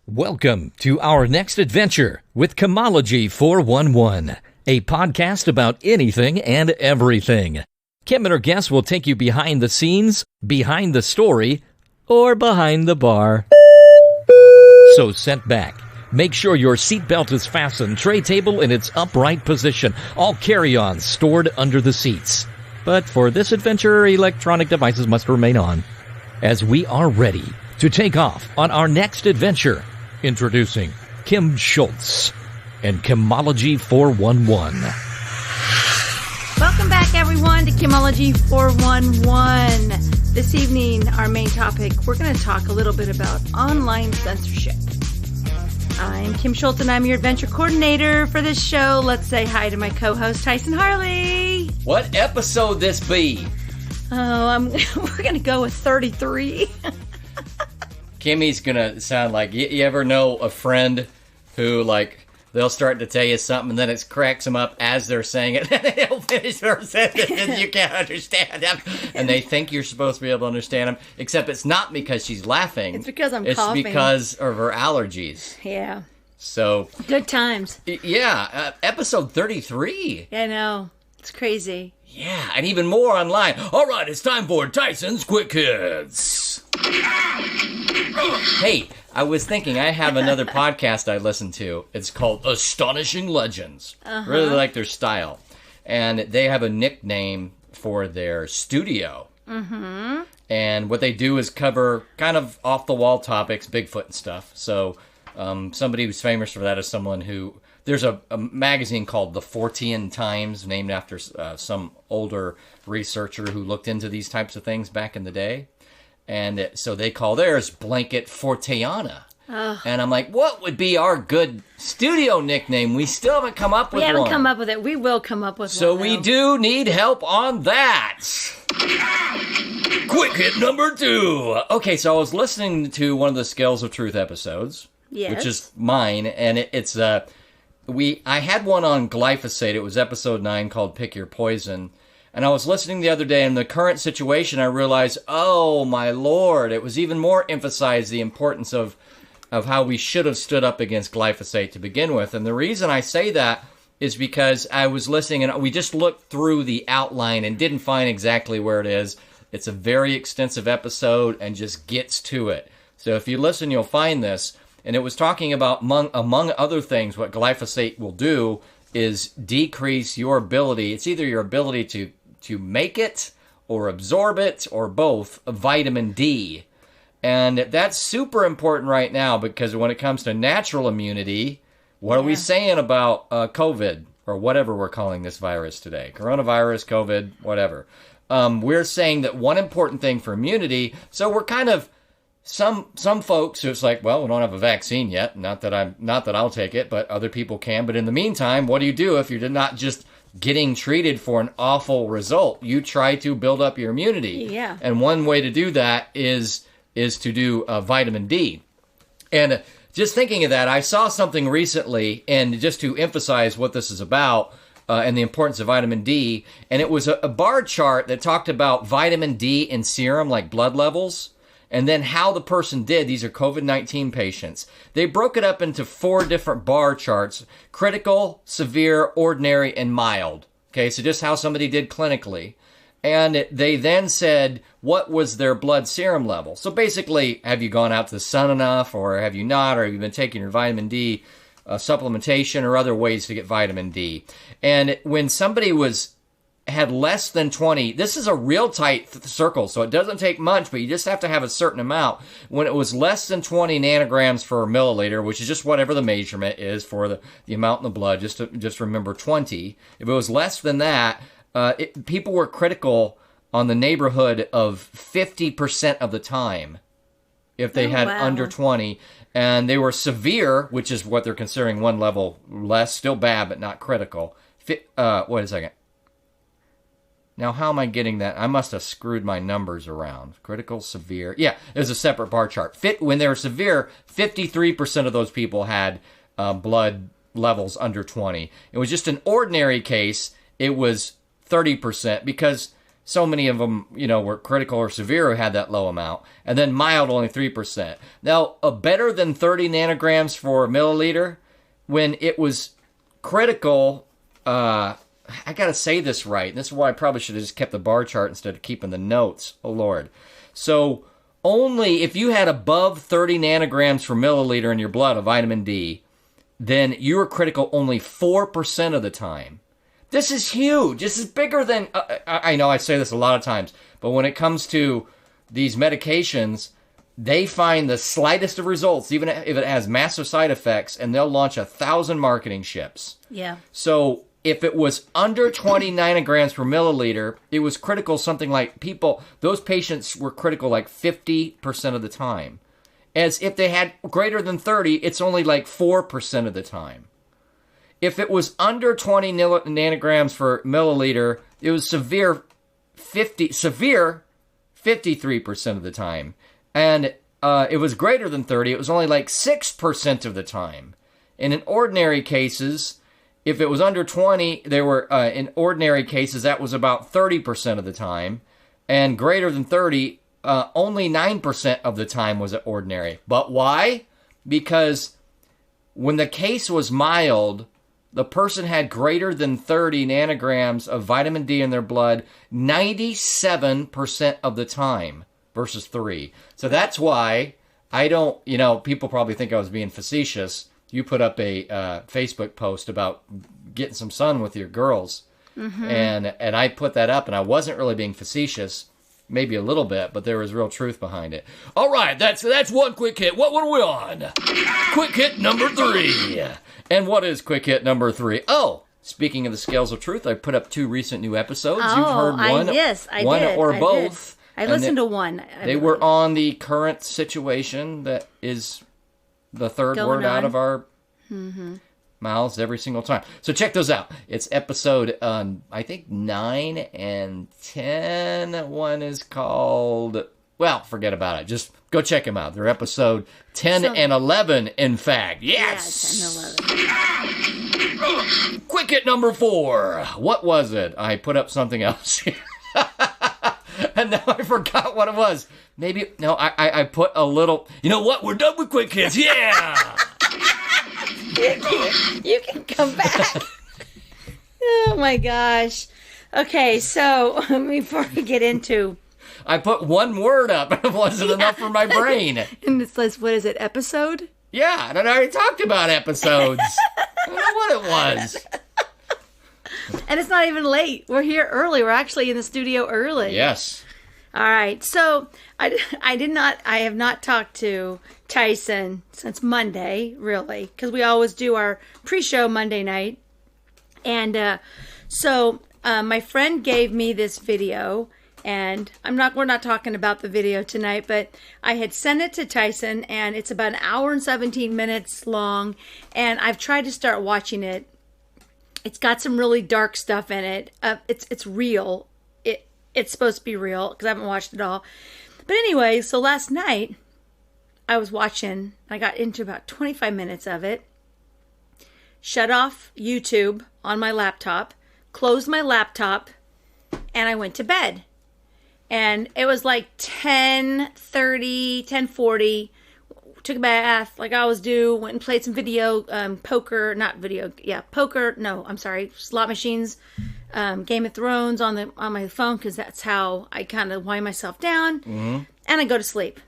Welcome to our next adventure with Chemology 411, a podcast about anything and everything. Kim and her guests will take you behind the scenes, behind the story, or behind the bar. So sit back. Make sure your seatbelt is fastened, tray table in its upright position, all carry-ons stored under the seats. But for this adventure, electronic devices must remain on, as we are ready to take off on our next adventure. Introducing Kim Schultz and Chemology 411. Welcome back, everyone, to Chemology 411. This evening, our main topic, we're going to talk a little bit about online censorship. I'm Kim Schultz, and I'm your adventure coordinator for this show. Let's say hi to my co-host, Tyson Harley. What episode this be? We're going to go with 33. Kimmy's gonna sound like, you ever know a friend who, like, they'll start to tell you something and then it cracks them up as they're saying it, and they'll finish their sentence and you can't understand them, and they think you're supposed to be able to understand them, except it's not because she's laughing. It's because I'm coughing. It's because of her allergies. Yeah. So. Good times. Yeah, episode 33. I know. It's crazy. Yeah, and even more online. All right, it's time for Tyson's Quick Hits. Hey, I was thinking I have another podcast I listen to. It's called Astonishing Legends. Really like their style. And they have a nickname for their studio. Mm-hmm. And what they do is cover kind of off-the-wall topics, Bigfoot and stuff. So somebody who's famous for that is someone who... There's a magazine called the Fortean Times, named after some older researcher who looked into these types of things back in the day. And so they call theirs Blanket Forteana. And I'm like, what would be our good studio nickname? We still haven't come up with one. We haven't come up with it. We will come up with one. So we do need help on that. Quick hit number 2. Okay, so I was listening to one of the Scales of Truth episodes, which is mine, and it's I had one on glyphosate. It was episode 9 called Pick Your Poison. And I was listening the other day, in the current situation, I realized, oh my Lord, it was even more emphasized the importance of how we should have stood up against glyphosate to begin with. And the reason I say that is because I was listening and we just looked through the outline and didn't find exactly where it is. It's a very extensive episode and just gets to it. So if you listen, you'll find this. And it was talking about, among other things, what glyphosate will do is decrease your ability. It's either your ability to make it or absorb it or both, vitamin D. And that's super important right now because when it comes to natural immunity, what are we saying about COVID or whatever we're calling this virus today? Coronavirus, COVID, whatever. We're saying that one important thing for immunity, so we're kind of some folks who it's like, well, we don't have a vaccine yet. Not that I'll take it, but other people can. But in the meantime, what do you do if you're not just getting treated for an awful result? You try to build up your immunity. Yeah. And one way to do that is to do vitamin D. And just thinking of that, I saw something recently, and just to emphasize what this is about and the importance of vitamin D, and it was a bar chart that talked about vitamin D in serum, like blood levels, and then how the person did. These are COVID-19 patients. They broke it up into 4 different bar charts: critical, severe, ordinary, and mild. Okay, so just how somebody did clinically. And they then said, what was their blood serum level? So basically, have you gone out to the sun enough, or have you not, or have you been taking your vitamin D supplementation or other ways to get vitamin D? And when somebody had less than 20, this is a real tight circle, so it doesn't take much, but you just have to have a certain amount. When it was less than 20 nanograms per milliliter, which is just whatever the measurement is for the amount in the blood, just remember 20. If it was less than that, people were critical on the neighborhood of 50% of the time if they had under 20. And they were severe, which is what they're considering one level less, still bad, but not critical. Wait a second. Now, how am I getting that? I must have screwed my numbers around. Critical, severe. Yeah, there's a separate bar chart. When they were severe, 53% of those people had blood levels under 20. It was just an ordinary case. It was 30% because so many of them, were critical or severe who had that low amount. And then mild, only 3%. Now, a better than 30 nanograms for milliliter, when it was critical, I got to say this right. And this is why I probably should have just kept the bar chart instead of keeping the notes. Oh, Lord. So only if you had above 30 nanograms per milliliter in your blood of vitamin D, then you were critical only 4% of the time. This is huge. This is bigger than, I know I say this a lot of times, but when it comes to these medications, they find the slightest of results, even if it has massive side effects, and they'll launch 1,000 marketing ships. Yeah. So if it was under 20 nanograms per milliliter, it was critical something like those patients were critical like 50% of the time. As if they had greater than 30, it's only like 4% of the time. If it was under 20 nanograms per milliliter, it was severe 53% of the time. And it was greater than 30, it was only like 6% of the time. And in ordinary cases, if it was under 20, in ordinary cases, that was about 30% of the time. And greater than 30, only 9% of the time was at ordinary. But why? Because when the case was mild, the person had greater than 30 nanograms of vitamin D in their blood 97% of the time versus 3. So that's why I don't, people probably think I was being facetious. You put up a Facebook post about getting some sun with your girls. Mm-hmm. And I put that up, and I wasn't really being facetious. Maybe a little bit, but there was real truth behind it. All right, that's one quick hit. What were we on? Quick hit number 3. And what is quick hit number 3? Oh, speaking of the scales of truth, I put up 2 recent new episodes. Oh, you've heard one, one did. Or both. I listened to one. They were on the current situation that is the third word out of our mouths every single time. So check those out. It's episode, I think, 9 and 10. One is called, well, forget about it. Just go check them out. They're episode 10 and 11, in fact. Yes! Yeah, 10 and 11. Quick hit number 4. What was it? I put up something else here. And now I forgot what it was. Maybe, no, I put a little, you know what? We're done with quick hits. Yeah! You can come back. Oh my gosh. Okay, so before we get into, I put one word up and it wasn't enough for my brain. And it says, what is it, episode? Yeah, and I already talked about episodes. I don't know what it was. And it's not even late. We're here early. We're actually in the studio early. Yes. All right. So I have not talked to Tyson since Monday, really, because we always do our pre-show Monday night. And so my friend gave me this video, and we're not talking about the video tonight, but I had sent it to Tyson, and it's about an hour and 17 minutes long, and I've tried to start watching it. It's got some really dark stuff in it. It's real. It's supposed to be real because I haven't watched it all. But anyway, so last night I was watching. I got into about 25 minutes of it. Shut off YouTube on my laptop. Closed my laptop. And I went to bed. And it was like 10:30, 10:40. Took a bath like I always do. Went and played some poker. Slot machines. Game of Thrones on my phone because that's how I kind of wind myself down. Mm-hmm. And I go to sleep.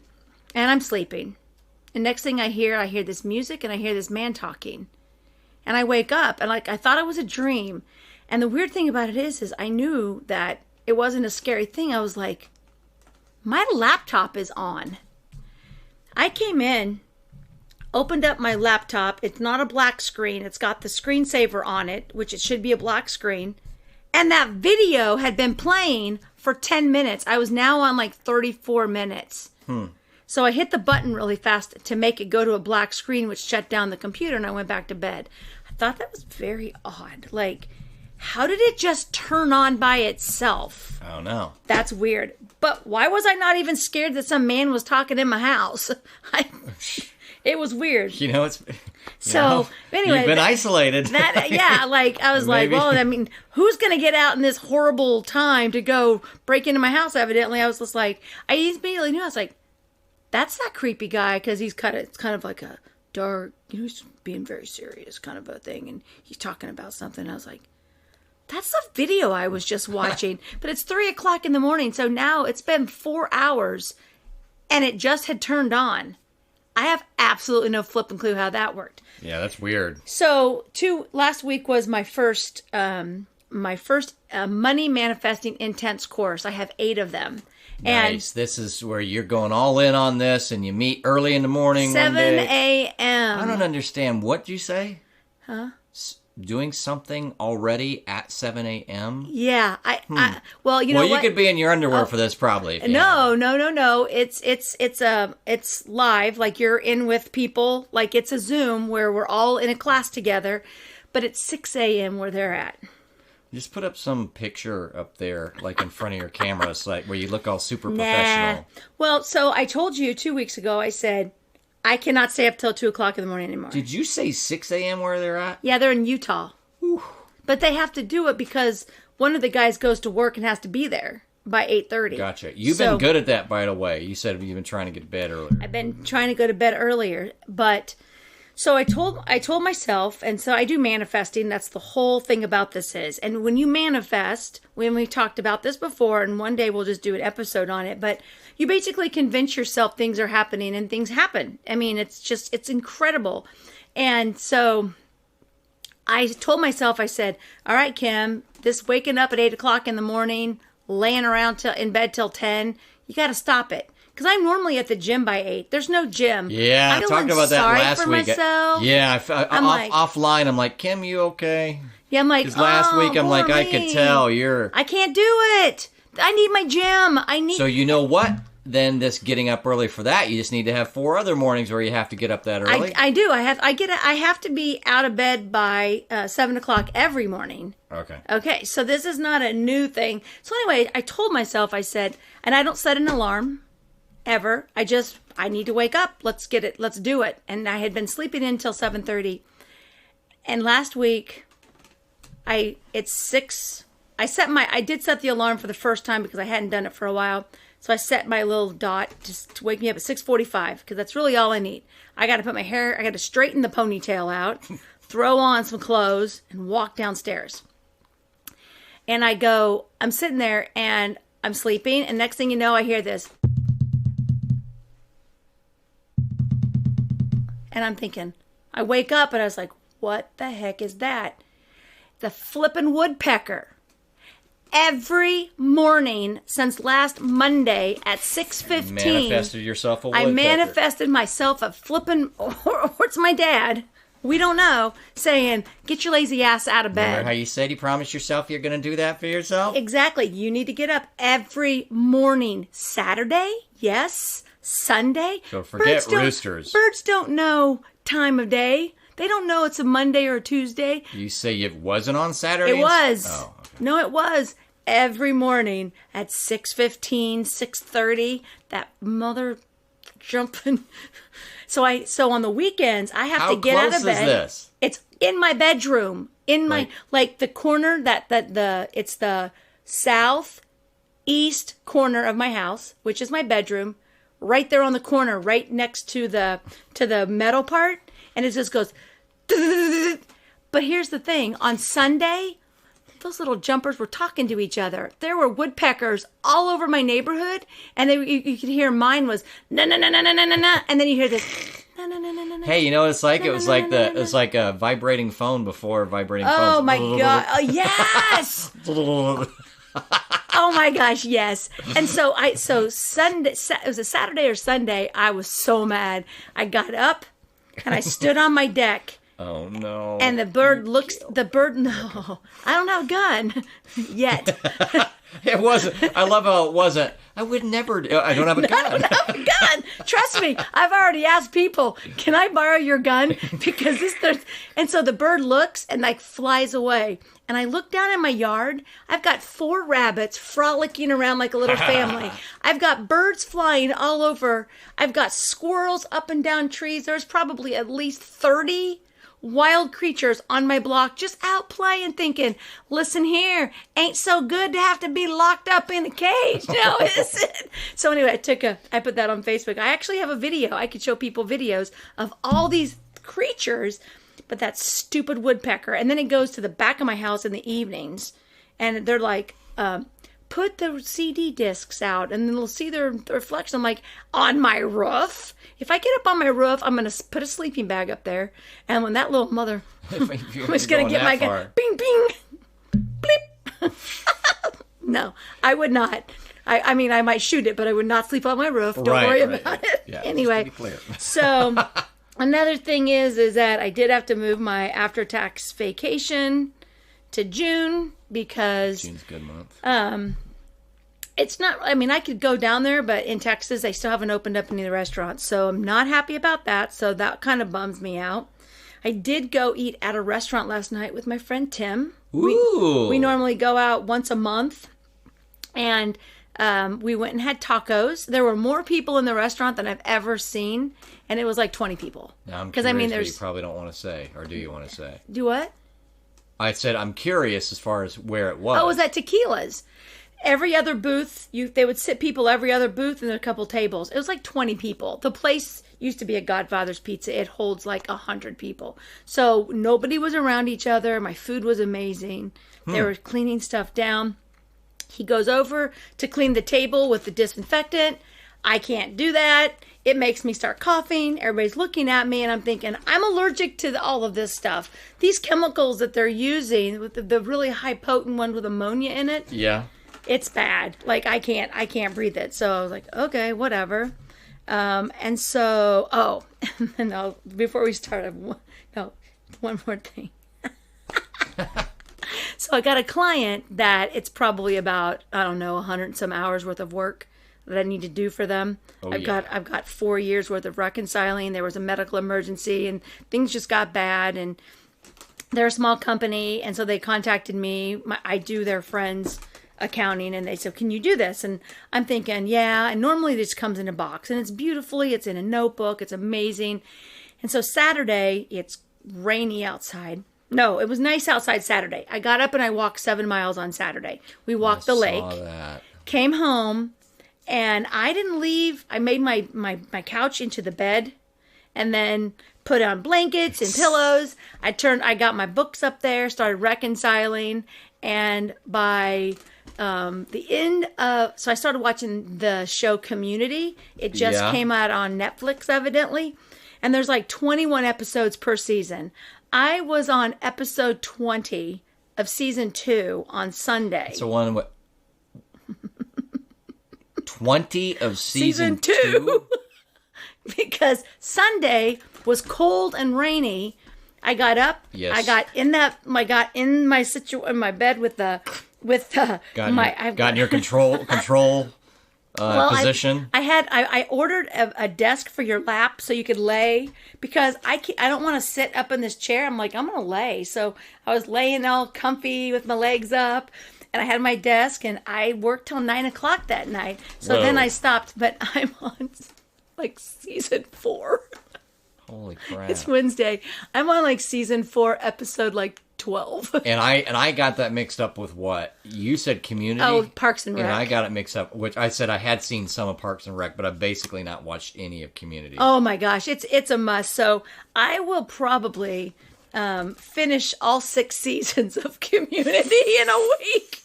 And I'm sleeping. And next thing I hear this music and I hear this man talking. And I wake up and I thought it was a dream. And the weird thing about it is I knew that it wasn't a scary thing. I was like, my laptop is on. I came in, opened up my laptop. It's not a black screen. It's got the screensaver on it, which it should be a black screen. And that video had been playing for 10 minutes. I was now on like 34 minutes. So I hit the button really fast to make it go to a black screen, which shut down the computer, and I went back to bed. I thought that was very odd. Like, how did it just turn on by itself? I don't know. That's weird. But why was I not even scared that some man was talking in my house? It was weird. It's... So, anyway. You've been isolated. I was like, well, I mean, who's going to get out in this horrible time to go break into my house, evidently? I was just like, I immediately knew. I was like, that's that creepy guy, because it's kind of like a dark, he's being very serious kind of a thing, and he's talking about something. I was like, that's the video I was just watching. But it's 3:00 in the morning, so now it's been 4 hours, and it just had turned on. I have absolutely no flipping clue how that worked. Yeah, that's weird. So, last week was my first money manifesting intense course. I have 8 of them. Nice. And this is where you're going all in on this, and you meet early in the morning. 7 a.m. I don't understand. What did you say? Huh? Doing something already at 7 a.m.? Yeah. Well, you know what? Well, you could be in your underwear for this, probably. No. It's live. Like, you're in with people. Like, it's a Zoom where we're all in a class together. But it's 6 a.m. where they're at. Just put up some picture up there, like in front of your cameras, like where you look all super professional. Well, so I told you 2 weeks ago, I said, I cannot stay up till 2:00 in the morning anymore. Did you say 6 a.m. where they're at? Yeah, they're in Utah. Whew. But they have to do it because one of the guys goes to work and has to be there by 8:30. Gotcha. You've been good at that, by the way. You said you've been trying to get to bed earlier. I've been trying to go to bed earlier, but so I told myself, and so I do manifesting. That's the whole thing about this is. And when you manifest, when we talked about this before, and one day we'll just do an episode on it, but you basically convince yourself things are happening and things happen. I mean, it's incredible. And so I told myself, I said, all right, Kim, this waking up at 8:00 in the morning, laying around in bed till 10, you got to stop it. Because I'm normally at the gym by 8. There's no gym. Yeah, I talked about that last week. Myself. Yeah, offline, I'm like, Kim, you okay? Yeah, I'm like, because last week I'm like, I could tell you're... I can't do it. I need my gym. So you know what? Then this getting up early for that, you just need to have 4 other mornings where you have to get up that early. I do. I have to be out of bed by 7:00 every morning. Okay, so this is not a new thing. So anyway, I told myself, I said, and I don't set an alarm. Ever. I need to wake up. Let's get it. Let's do it. And I had been sleeping until 7:30. And last week, it's 6. I did set the alarm for the first time because I hadn't done it for a while. So I set my little dot just to wake me up at 6:45 because that's really all I need. I got to put my hair, I got to straighten the ponytail out, throw on some clothes, and walk downstairs. And I'm sitting there and I'm sleeping. And next thing you know, I hear this. And I'm thinking, I wake up and I was like, what the heck is that? The flippin' woodpecker. Every morning since last Monday at 6:15. Manifested yourself a woodpecker. I manifested myself a flippin', or it's my dad, we don't know, saying, get your lazy ass out of bed. Remember how you said you promised yourself you're going to do that for yourself? Exactly. You need to get up every morning. Saturday, yes. Sunday. Don't forget roosters. Birds don't know time of day. They don't know it's a Monday or a Tuesday. You say it wasn't on Saturday? It was. Oh, okay. No, it was. Every morning at 6:15, 6:30, that mother jumping. So on the weekends, I have to get out of bed. How close is this? It's in my bedroom. In my, like the corner it's the southeast corner of my house, which is my bedroom. Right there on the corner, right next to the metal part, and it just goes. But here's the thing: on Sunday, those little jumpers were talking to each other. There were woodpeckers all over my neighborhood, and you could hear mine was na na na na na na na, and then you hear this. Na, na, na, na, na, hey, you know what it's like? It was like a vibrating phone before vibrating phones. Oh my god! Oh, yes. Oh my gosh, yes. And so Sunday, it was a Saturday or Sunday, I was so mad. I got up and I stood on my deck. Oh no. And no, I don't have a gun yet. It wasn't. I love how it wasn't. I would never. I don't have a gun. I don't have a gun. Trust me, I've already asked people, can I borrow your gun? Because and so the bird looks and like flies away. And I look down in my yard. I've got 4 rabbits frolicking around like a little family. I've got birds flying all over. I've got squirrels up and down trees. There's probably at least 30 wild creatures on my block just out playing, thinking, listen here, ain't so good to have to be locked up in a cage now, is it? So anyway, I put that on Facebook. I actually have a video. I could show people videos of all these creatures, but that stupid woodpecker. And then it goes to the back of my house in the evenings, and they're like, put the CD discs out, and then they'll see their reflection. I'm like, on my roof? If I get up on my roof, I'm going to put a sleeping bag up there, and when that little mother, I'm just going to get my gun, bing, bing, bleep. No, I would not. I mean, I might shoot it, but I would not sleep on my roof. Don't worry about it. Yeah, anyway, so another thing is that I did have to move my after-tax vacation to June because June's a good month. It's not, I mean, I could go down there, but in Texas, they still haven't opened up any of the restaurants. So I'm not happy about that. So that kind of bums me out. I did go eat at a restaurant last night with my friend Tim. Ooh. We normally go out once a month. And we went and had tacos. There were more people in the restaurant than I've ever seen. And it was like 20 people. Now I'm curious, but you probably don't want to say. Or do you want to say? Do what? I said I'm curious as far as where it was. Oh, it was at Tequila's. Every other booth, they would sit people every other booth and a couple tables. It was like 20 people. The place used to be a Godfather's Pizza. It holds like 100 people. So nobody was around each other. My food was amazing. They were cleaning stuff down. He goes over to clean the table with the disinfectant. I can't do that. It makes me start coughing. Everybody's looking at me, and I'm thinking, I'm allergic to all of this stuff. These chemicals that they're using, with the really high potent one with ammonia in it. Yeah. It's bad. Like, I can't breathe it. So I was like, okay, whatever. And so, and before we start, one more thing. So I got a client that it's probably about, 100 and some hours worth of work that I need to do for them. I've got 4 years worth of reconciling. There was a medical emergency and things just got bad, and they're a small company. And so they contacted me. I do their friends' accounting, and they said, can you do this? And I'm thinking, yeah. And normally this comes in a box, and it's it's in a notebook. It's amazing. And so Saturday, it's rainy outside. No, it was nice outside Saturday. I got up and I walked 7 miles on Saturday. We walked the lake, came home, and I didn't leave. I made my couch into the bed and then put on blankets and pillows. I got my books up there, started reconciling, and by the end of, so I started watching the show Community. It just came out on Netflix, evidently. And there's like 21 episodes per season. I was on episode 20 of season 2 on Sunday. So 20 of season 2? Because Sunday was cold and rainy. I got up. Yes. I got in my bed with got in your control position. I ordered a desk for your lap so you could lay, because I don't want to sit up in this chair. I'm like, I'm going to lay. So I was laying all comfy with my legs up, and I had my desk, and I worked till 9:00 that night. So then I stopped, but I'm on like season 4. Holy crap. It's Wednesday. I'm on like season 4, episode like 12. And I got that mixed up with what? You said Community? Oh, Parks and Rec. And I got it mixed up, which I said I had seen some of Parks and Rec, but I've basically not watched any of Community. Oh my gosh, it's a must. So I will probably finish all 6 seasons of Community in a week.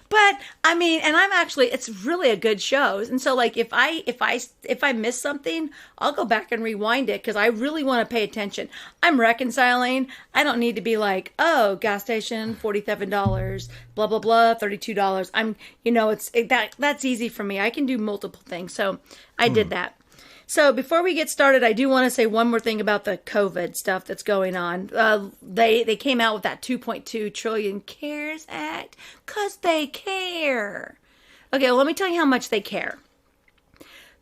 But I mean, and it's really a good show. And so like if I miss something, I'll go back and rewind it, because I really want to pay attention. I'm reconciling. I don't need to be like, oh, gas station, $47, blah blah blah, $32. That's easy for me. I can do multiple things. So I did that. So before we get started, I do want to say one more thing about the COVID stuff that's going on. They came out with that 2.2 trillion CARES Act because they care. Okay, well, let me tell you how much they care.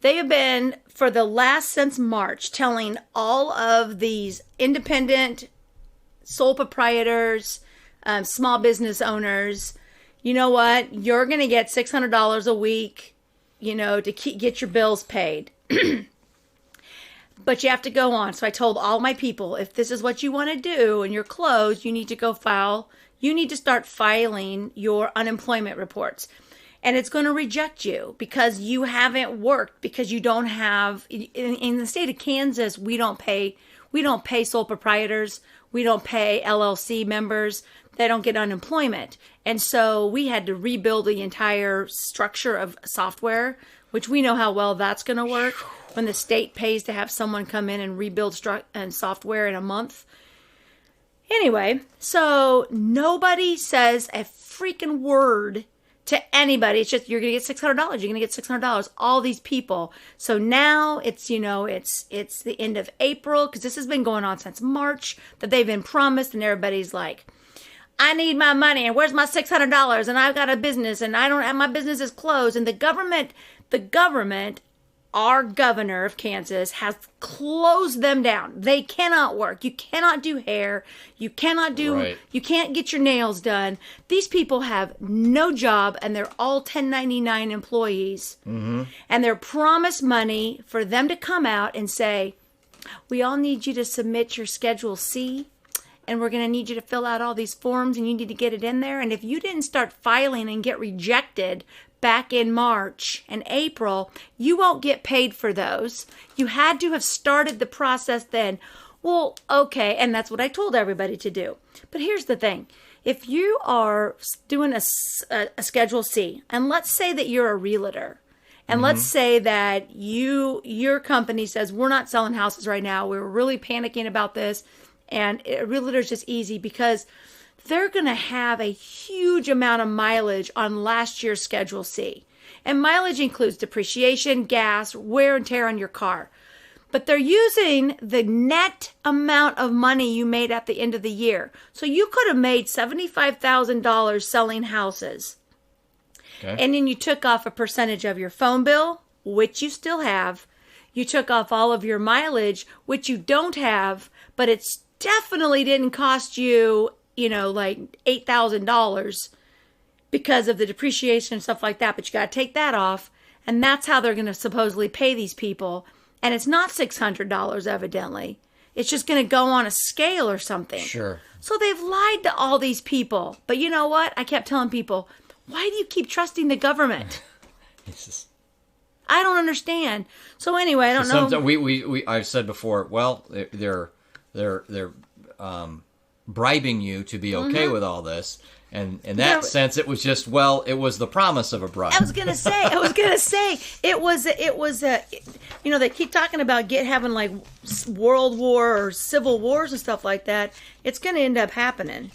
They have been, for the last since March, telling all of these independent sole proprietors, small business owners, you know what? You're going to get $600 a week, to get your bills paid. But you have to go on. So I told all my people, if this is what you want to do and you're closed, you need to go you need to start filing your unemployment reports. And it's going to reject you because you haven't worked, because you don't have, in the state of Kansas, we don't pay sole proprietors. We don't pay LLC members. They don't get unemployment. And so we had to rebuild the entire structure of software, which we know how well that's going to work when the state pays to have someone come in and rebuild software in a month. Anyway, so nobody says a freaking word to anybody. It's just, you're going to get $600. You're going to get $600. All these people. So now it's, it's the end of April, because this has been going on since March, that they've been promised, and everybody's like, I need my money, and where's my $600? And I've got a business, and I don't have, my business is closed. And the government, our governor of Kansas, has closed them down. They cannot work. You cannot do hair. You cannot you can't get your nails done. These people have no job, and they're all 1099 employees. Mm-hmm. And they're promised money for them to come out and say, we all need you to submit your Schedule C, and we're going to need you to fill out all these forms, and you need to get it in there. And if you didn't start filing and get rejected back in March and April, you won't get paid for those. You had to have started the process then. Well, okay, and that's what I told everybody to do. But here's the thing. If you are doing a Schedule C, and let's say that you're a realtor, and let's say that your company says, we're not selling houses right now, we're really panicking about this, and a realtor's just easy because they're going to have a huge amount of mileage on last year's Schedule C. And mileage includes depreciation, gas, wear and tear on your car. But they're using the net amount of money you made at the end of the year. So you could have made $75,000 selling houses. Okay. And then you took off a percentage of your phone bill, which you still have. You took off all of your mileage, which you don't have, but it's definitely didn't cost you, like $8,000 because of the depreciation and stuff like that. But you got to take that off. And that's how they're going to supposedly pay these people. And it's not $600, evidently. It's just going to go on a scale or something. Sure. So they've lied to all these people. But you know what? I kept telling people, why do you keep trusting the government? I don't understand. So anyway, I don't know. I've said before, well, they're bribing you to be okay with all this, and in that sense, it was just, it was the promise of a bribe. I was gonna say, it was they keep talking about having like World War or Civil Wars and stuff like that. It's gonna end up happening.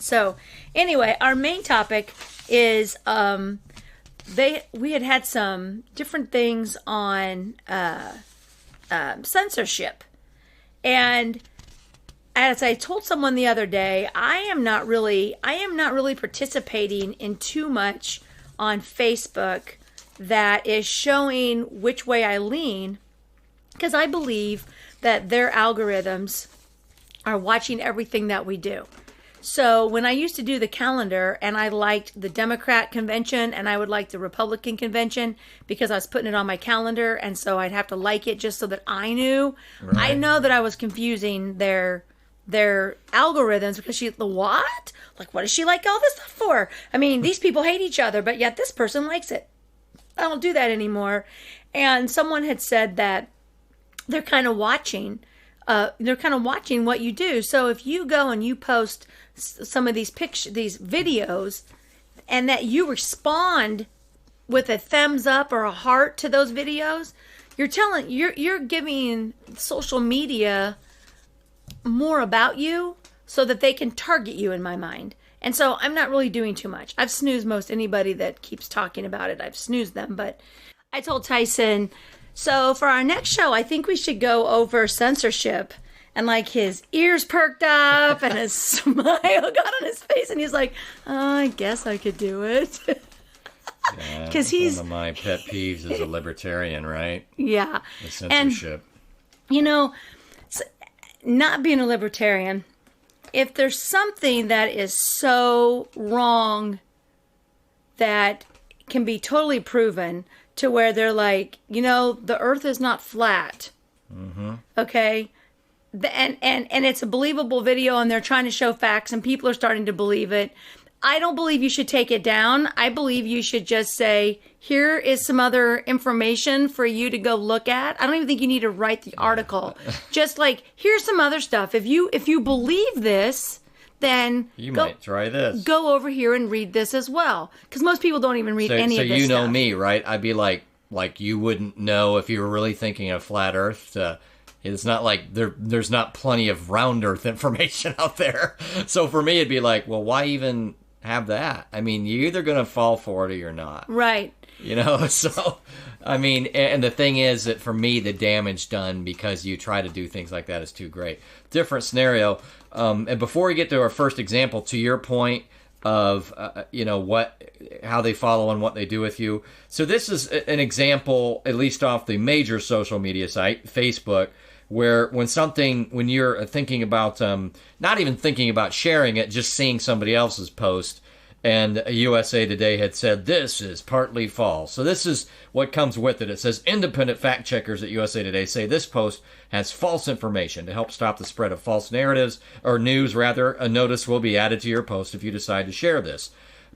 So anyway, our main topic is we had some different things on censorship. And as I told someone the other day, I am not really participating in too much on Facebook that is showing which way I lean, because I believe that their algorithms are watching everything that we do. So when I used to do the calendar, and I liked the Democrat convention and I would like the Republican convention because I was putting it on my calendar, and so I'd have to like it just so that I knew. Right. I know that I was confusing their algorithms because the what? Like, what does she like all this stuff for? I mean, these people hate each other, but yet this person likes it. I don't do that anymore. And someone had said that they're kind of watching what you do. So if you go and you post some of these videos, and that you respond with a thumbs up or a heart to those videos, you're giving social media more about you so that they can target you, in my mind. And so I'm not really doing too much. I've snoozed most anybody that keeps talking about it. I've snoozed them, but I told Tyson, so for our next show, I think we should go over censorship. And like his ears perked up and his smile got on his face. And he's like, oh, I guess I could do it. Because one of my pet peeves is a libertarian, right? Yeah. The censorship. And, you know, not being a libertarian, if there's something that is so wrong that can be totally proven to where they're like, you know, the earth is not flat. Mm-hmm. Okay? And it's a believable video and they're trying to show facts and people are starting to believe it. I don't believe you should take it down. I believe you should just say, here is some other information for you to go look at. I don't even think you need to write the article. Just like, here's some other stuff. If you believe this, then you might try this. Go over here and read this as well. Because most people don't even read any of this stuff. So you know stuff. me, right? I'd be like you wouldn't know if you were really thinking of flat Earth. It's not like there's not plenty of round Earth information out there. So for me, it'd be like, well, why even have that? I mean, you're either going to fall for it or you're not. Right. You know, so, I mean, and the thing is that for me, the damage done because you try to do things like that is too great. Different scenario. And before we get to our first example, to your point of, how they follow and what they do with you. So this is an example, at least off the major social media site, Facebook, where when you're thinking about, not even thinking about sharing it, just seeing somebody else's post, and USA Today had said, this is partly false. So this is what comes with it. It says, independent fact checkers at USA Today say this post has false information. To help stop the spread of false narratives, or news rather, a notice will be added to your post if you decide to share this.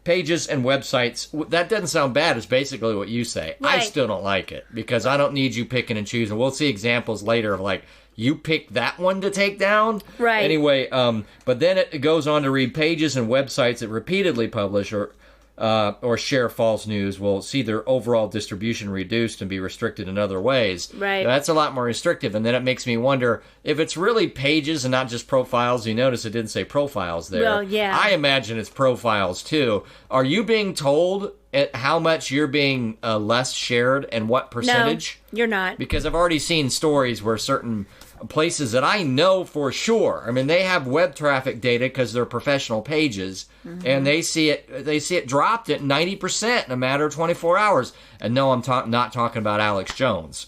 Pages and websites, that doesn't sound bad, is basically what you say. Right. I still don't like it, because I don't need you picking and choosing. We'll see examples later of like, you picked that one to take down? Right. Anyway, but then it goes on to read pages and websites that repeatedly publish or share false news will see their overall distribution reduced and be restricted in other ways. Right. Now, that's a lot more restrictive, and then it makes me wonder if it's really pages and not just profiles. You notice it didn't say profiles there. Well, yeah. I imagine it's profiles too. Are you being told at how much you're being less shared and what percentage? No, you're not. Because I've already seen stories where certain places that I know for sure, I mean, they have web traffic data because they're professional pages, and they see it dropped at 90% in a matter of 24 hours. And no, I'm not talking about Alex Jones.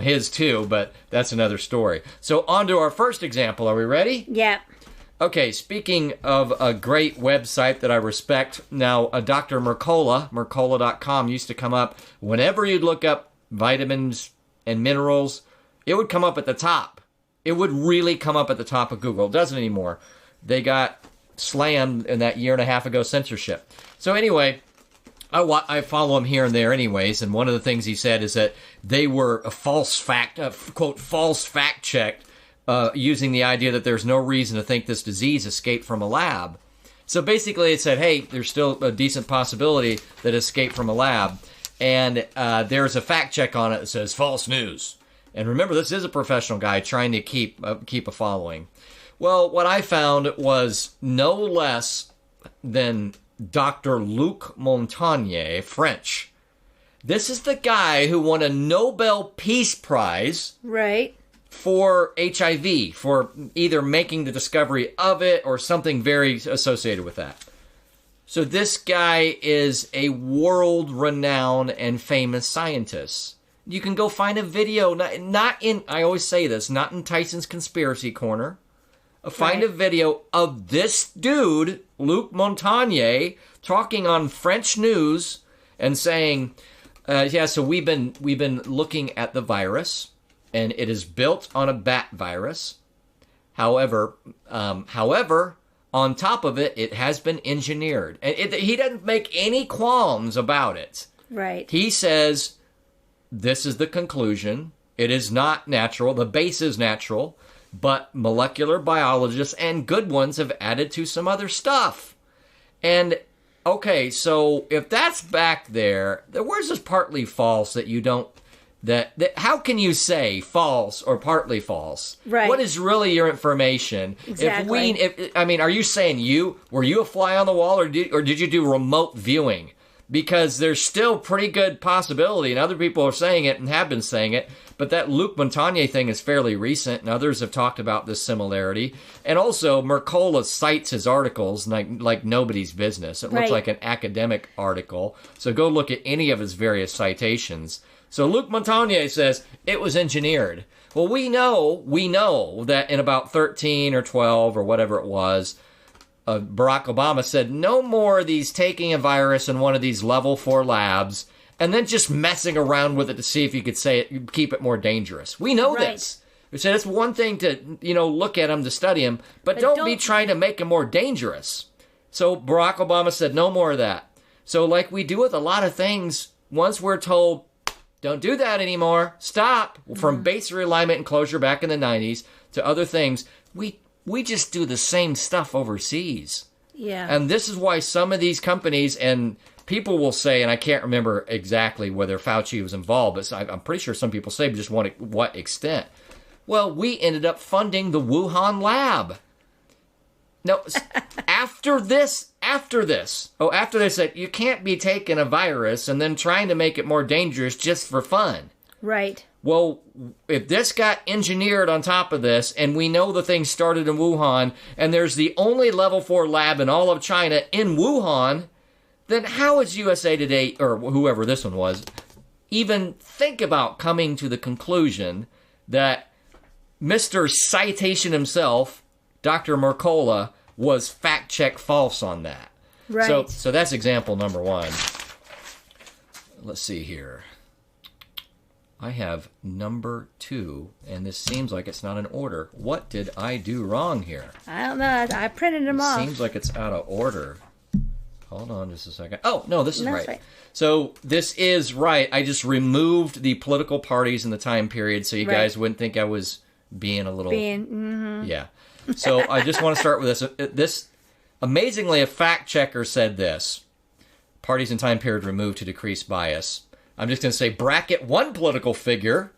His too, but that's another story. So on to our first example. Are we ready? Yeah. Okay, speaking of a great website that I respect, now Dr. Mercola.com used to come up whenever you'd look up vitamins and minerals. It would come up at the top. It would really come up at the top of Google. It doesn't anymore. They got slammed in that year and a half ago censorship. So anyway, I follow him here and there anyways, and one of the things he said is that they were a false fact checked, using the idea that there's no reason to think this disease escaped from a lab. So basically it said, hey, there's still a decent possibility that it escaped from a lab. And there's a fact check on it that says false news. And remember, this is a professional guy trying to keep a following. Well, what I found was no less than Dr. Luc Montagnier, French. This is the guy who won a Nobel Peace Prize. Right. For HIV, for either making the discovery of it or something very associated with that. So this guy is a world-renowned and famous scientist. You can go find a video, not in, I always say this, not in Tyson's Conspiracy Corner. Find a video of this dude, Luc Montagnier, talking on French news and saying, so we've been looking at the virus, and it is built on a bat virus. However, on top of it, it has been engineered. And he doesn't make any qualms about it. Right. He says, this is the conclusion. It is not natural. The base is natural, but molecular biologists and good ones have added to some other stuff. And, okay, so if that's back there, where's this partly false that you don't... That how can you say false or partly false? Right. What is really your information? Exactly. Are you saying were you a fly on the wall or did you do remote viewing? because there's still pretty good possibility, and other people are saying it and have been saying it, but that Luc Montagnier thing is fairly recent, and others have talked about this similarity. And also, Mercola cites his articles like nobody's business. It looks like an academic article, so go look at any of his various citations. So Luc Montagnier says it was engineered. Well, we know that in about 13 or 12 or whatever it was, Barack Obama said no more of these taking a virus in one of these level 4 labs and then just messing around with it to see if you could keep it more dangerous. We know this. We said it's one thing to, look at them, to study them, but don't be trying to make them more dangerous. So Barack Obama said no more of that. So like we do with a lot of things, once we're told, don't do that anymore, stop, from base realignment and closure back in the 90s to other things, we just do the same stuff overseas. Yeah. And this is why some of these companies, and people will say, and I can't remember exactly whether Fauci was involved, but I'm pretty sure some people say just what extent. Well, we ended up funding the Wuhan lab. No, after they said you can't be taking a virus and then trying to make it more dangerous just for fun. Right. Well, if this got engineered on top of this, and we know the thing started in Wuhan, and there's the only level 4 lab in all of China in Wuhan, then how is USA Today, or whoever this one was, even think about coming to the conclusion that Mr. Citation himself, Dr. Mercola, was fact-check false on that? Right. So that's example number 1. Let's see here. I have number 2, and this seems like it's not in order. What did I do wrong here? I don't know. I printed them off. Seems like it's out of order. Hold on just a second. Oh, no, this is That's right. So this is right. I just removed the political parties in the time period so you guys wouldn't think I was being a little... Yeah. So I just want to start with this. This, amazingly, a fact checker said this. Parties in time period removed to decrease bias. I'm just going to say bracket one political figure's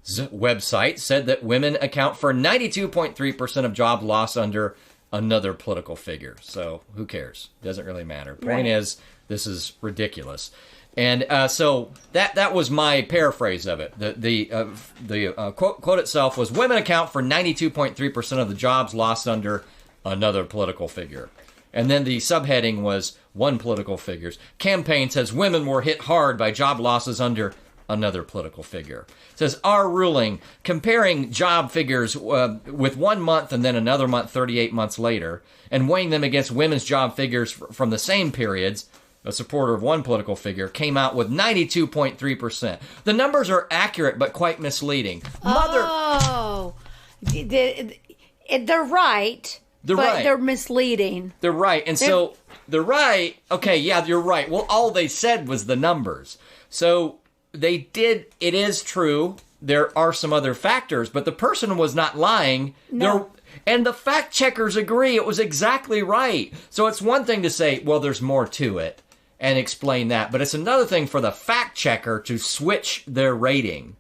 website said that women account for 92.3% of job loss under another political figure. So who cares? Doesn't really matter. Point is, this is ridiculous. And so that was my paraphrase of it. The quote itself was, women account for 92.3% of the jobs lost under another political figure. And then the subheading was, one political figure's campaign says women were hit hard by job losses under another political figure. It says, our ruling, comparing job figures with 1 month and then another month 38 months later, and weighing them against women's job figures from the same periods, a supporter of one political figure, came out with 92.3%. The numbers are accurate, but quite misleading. Oh, they're right. They're misleading. They're right. And so they're right. Okay, yeah, you're right. Well, all they said was the numbers. So they did. It is true. There are some other factors, but the person was not lying. No. And the fact checkers agree it was exactly right. So it's one thing to say, well, there's more to it and explain that. But it's another thing for the fact checker to switch their rating.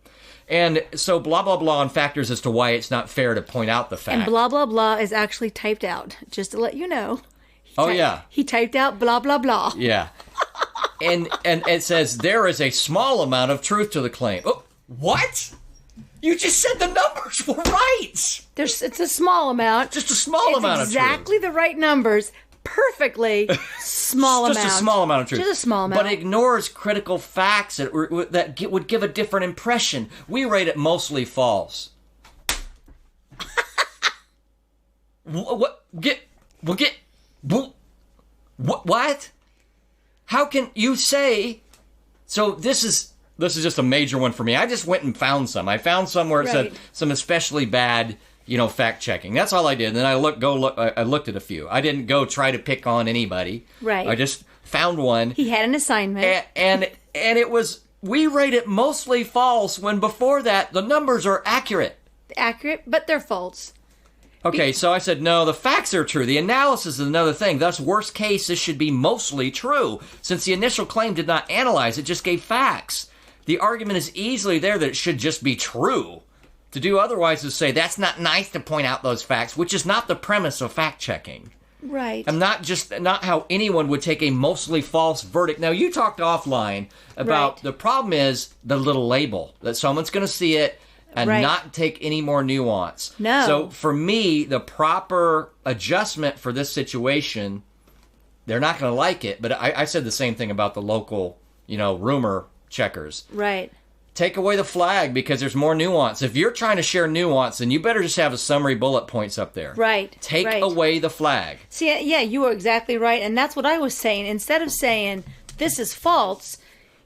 And so blah, blah, blah on factors as to why it's not fair to point out the fact. And blah, blah, blah is actually typed out, just to let you know. Yeah. He typed out blah, blah, blah. Yeah. and it says there is a small amount of truth to the claim. Oh, what? You just said the numbers were right. It's a small amount. Just a small amount of truth. Exactly the right numbers. Perfectly small amount. Just a small amount of truth. Just a small amount. But ignores critical facts that would give a different impression. We rate it mostly false. What? What? How can you say? So this is just a major one for me. I just went and found some. I found some where it said some especially bad, fact checking. That's all I did. And then I looked at a few. I didn't go try to pick on anybody. Right. I just found one. He had an assignment. And it was, we rate it mostly false when before that the numbers are accurate. Accurate, but they're false. Okay, so I said, no, the facts are true. The analysis is another thing. Thus, worst case, this should be mostly true. Since the initial claim did not analyze, it just gave facts. The argument is easily there that it should just be true. To do otherwise is say, that's not nice to point out those facts, which is not the premise of fact-checking. Right. I'm not how anyone would take a mostly false verdict. Now, you talked offline about Right. the problem is the little label, that someone's going to see it and Right. not take any more nuance. No. So for me, the proper adjustment for this situation, they're not going to like it. But I said the same thing about the local, rumor checkers. Right. Take away the flag because there's more nuance. If you're trying to share nuance, then you better just have a summary bullet points up there. Right. Take right. away the flag. See, yeah, you were exactly right. And that's what I was saying. Instead of saying, this is false,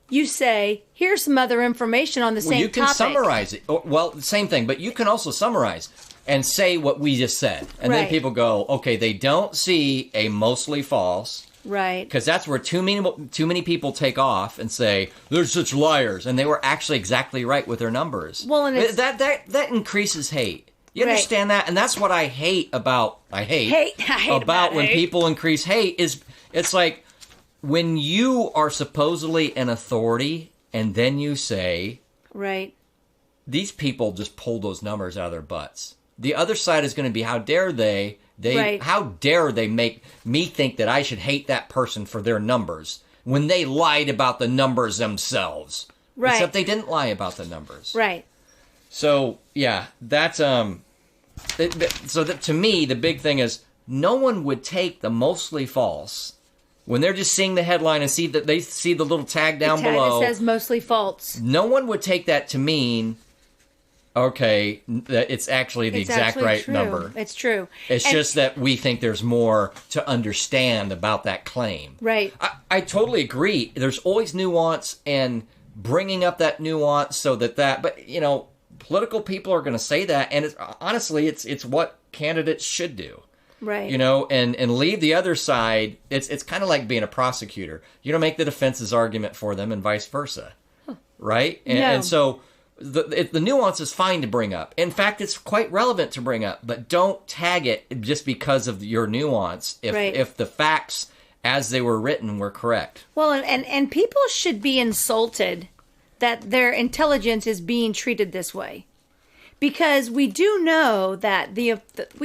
you say, here's some other information on the same topic. You can summarize it. Well, same thing, but you can also summarize and say what we just said. And then Right. people go, okay, they don't see a mostly false. Right. Because that's where too many people take off and say, they're such liars. And they were actually exactly right with their numbers. Well, and it's, that increases hate. You Right. understand that? And that's what I hate about, I hate about when hate. people increase hate is, it's like, when you are supposedly an authority and then you say, right. these people just pulled those numbers out of their butts. The other side is going to be, how dare they Right. how dare they make me think that I should hate that person for their numbers when they lied about the numbers themselves. Right. Except they didn't lie about the numbers. Right. So, yeah, that's so that, to me, the big thing is no one would take the mostly false when they're just seeing the headline and see that they see the little tag down The tag below. that says mostly false. No one would take that to mean, okay, that it's actually the It's exact actually right true. number. It's true. It's And- just that we think there's more to understand about that claim. Right. I totally agree. There's always nuance and bringing up that nuance so that, but, political people are going to say that. And honestly, it's what candidates should do. Right. And leave the other side. It's kind of like being a prosecutor. You don't make the defense's argument for them and vice versa. Right? No. And so the nuance is fine to bring up. In fact, it's quite relevant to bring up, but don't tag it just because of your nuance if the facts as they were written were correct. Well, and people should be insulted that their intelligence is being treated this way. Because we do know that we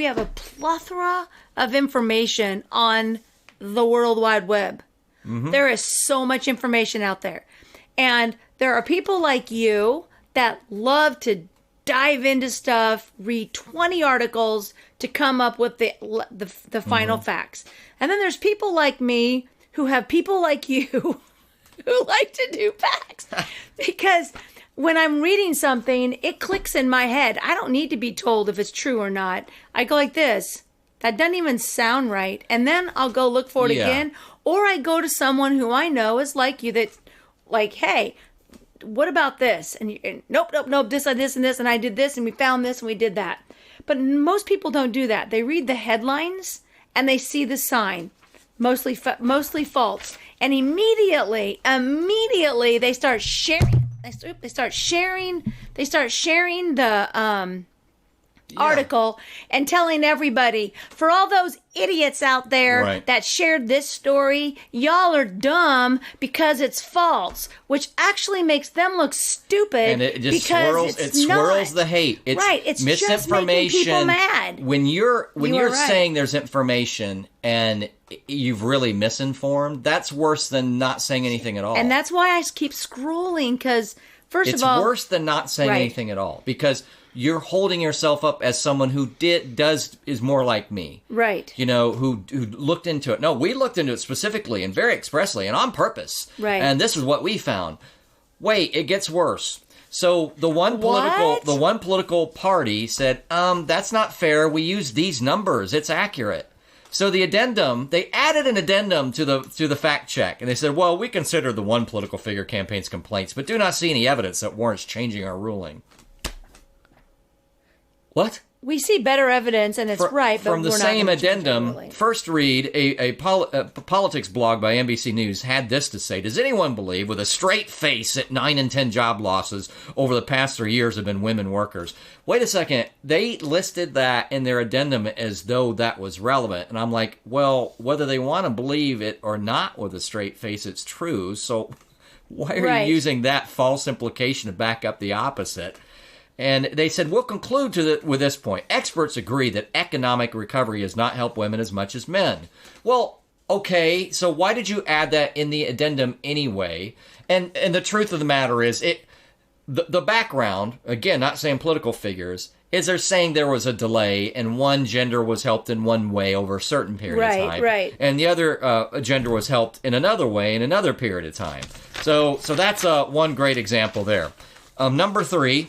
have a plethora of information on the World Wide Web. Mm-hmm. There is so much information out there. And there are people like you that love to dive into stuff, read 20 articles to come up with the final facts. And then there's people like me who have people like you who like to do facts. Because when I'm reading something, it clicks in my head. I don't need to be told if it's true or not. I go like this. That doesn't even sound right. And then I'll go look for it again. Or I go to someone who I know is like you that, like, hey, what about this? And nope, this and this and this, and I did this, and we found this, and we did that. But most people don't do that. They read the headlines, and they see the sign, mostly false. And immediately, they start sharing. They start sharing the article and telling everybody, for all those idiots out there that shared this story, y'all are dumb because it's false, which actually makes them look stupid. And it just because swirls the hate. It's it's misinformation. just making people mad. When you're right. saying there's information and you've really misinformed, that's worse than not saying anything at all. And that's why I keep scrolling, because first it's of all, worse than not saying anything at all, because you're holding yourself up as someone who is more like me. Right. Who looked into it. No, we looked into it specifically and very expressly and on purpose. Right. And this is what we found. Wait, it gets worse. So the one political party said, that's not fair. We use these numbers. It's accurate. So the addendum, they added an addendum to the fact check, and they said, well, we consider the one political figure campaign's complaints, but do not see any evidence that warrants changing our ruling. What? we see better evidence, and it's right. But From the we're not same gonna change it, addendum, really. first read, a politics blog by NBC News had this to say: does anyone believe, with a straight face, that 9 in 10 job losses over the past 3 years have been women workers? Wait a second. They listed that in their addendum as though that was relevant. And I'm like, well, whether they want to believe it or not with a straight face, it's true. So why are Right. you using that false implication to back up the opposite? And they said, we'll conclude with this point. Experts agree that economic recovery has not helped women as much as men. Well, okay, so why did you add that in the addendum anyway? And the truth of the matter is, the background, again, not saying political figures, is they're saying there was a delay and one gender was helped in one way over a certain period of time. Right. And the other gender was helped in another way in another period of time. So that's one great example there. Number 3.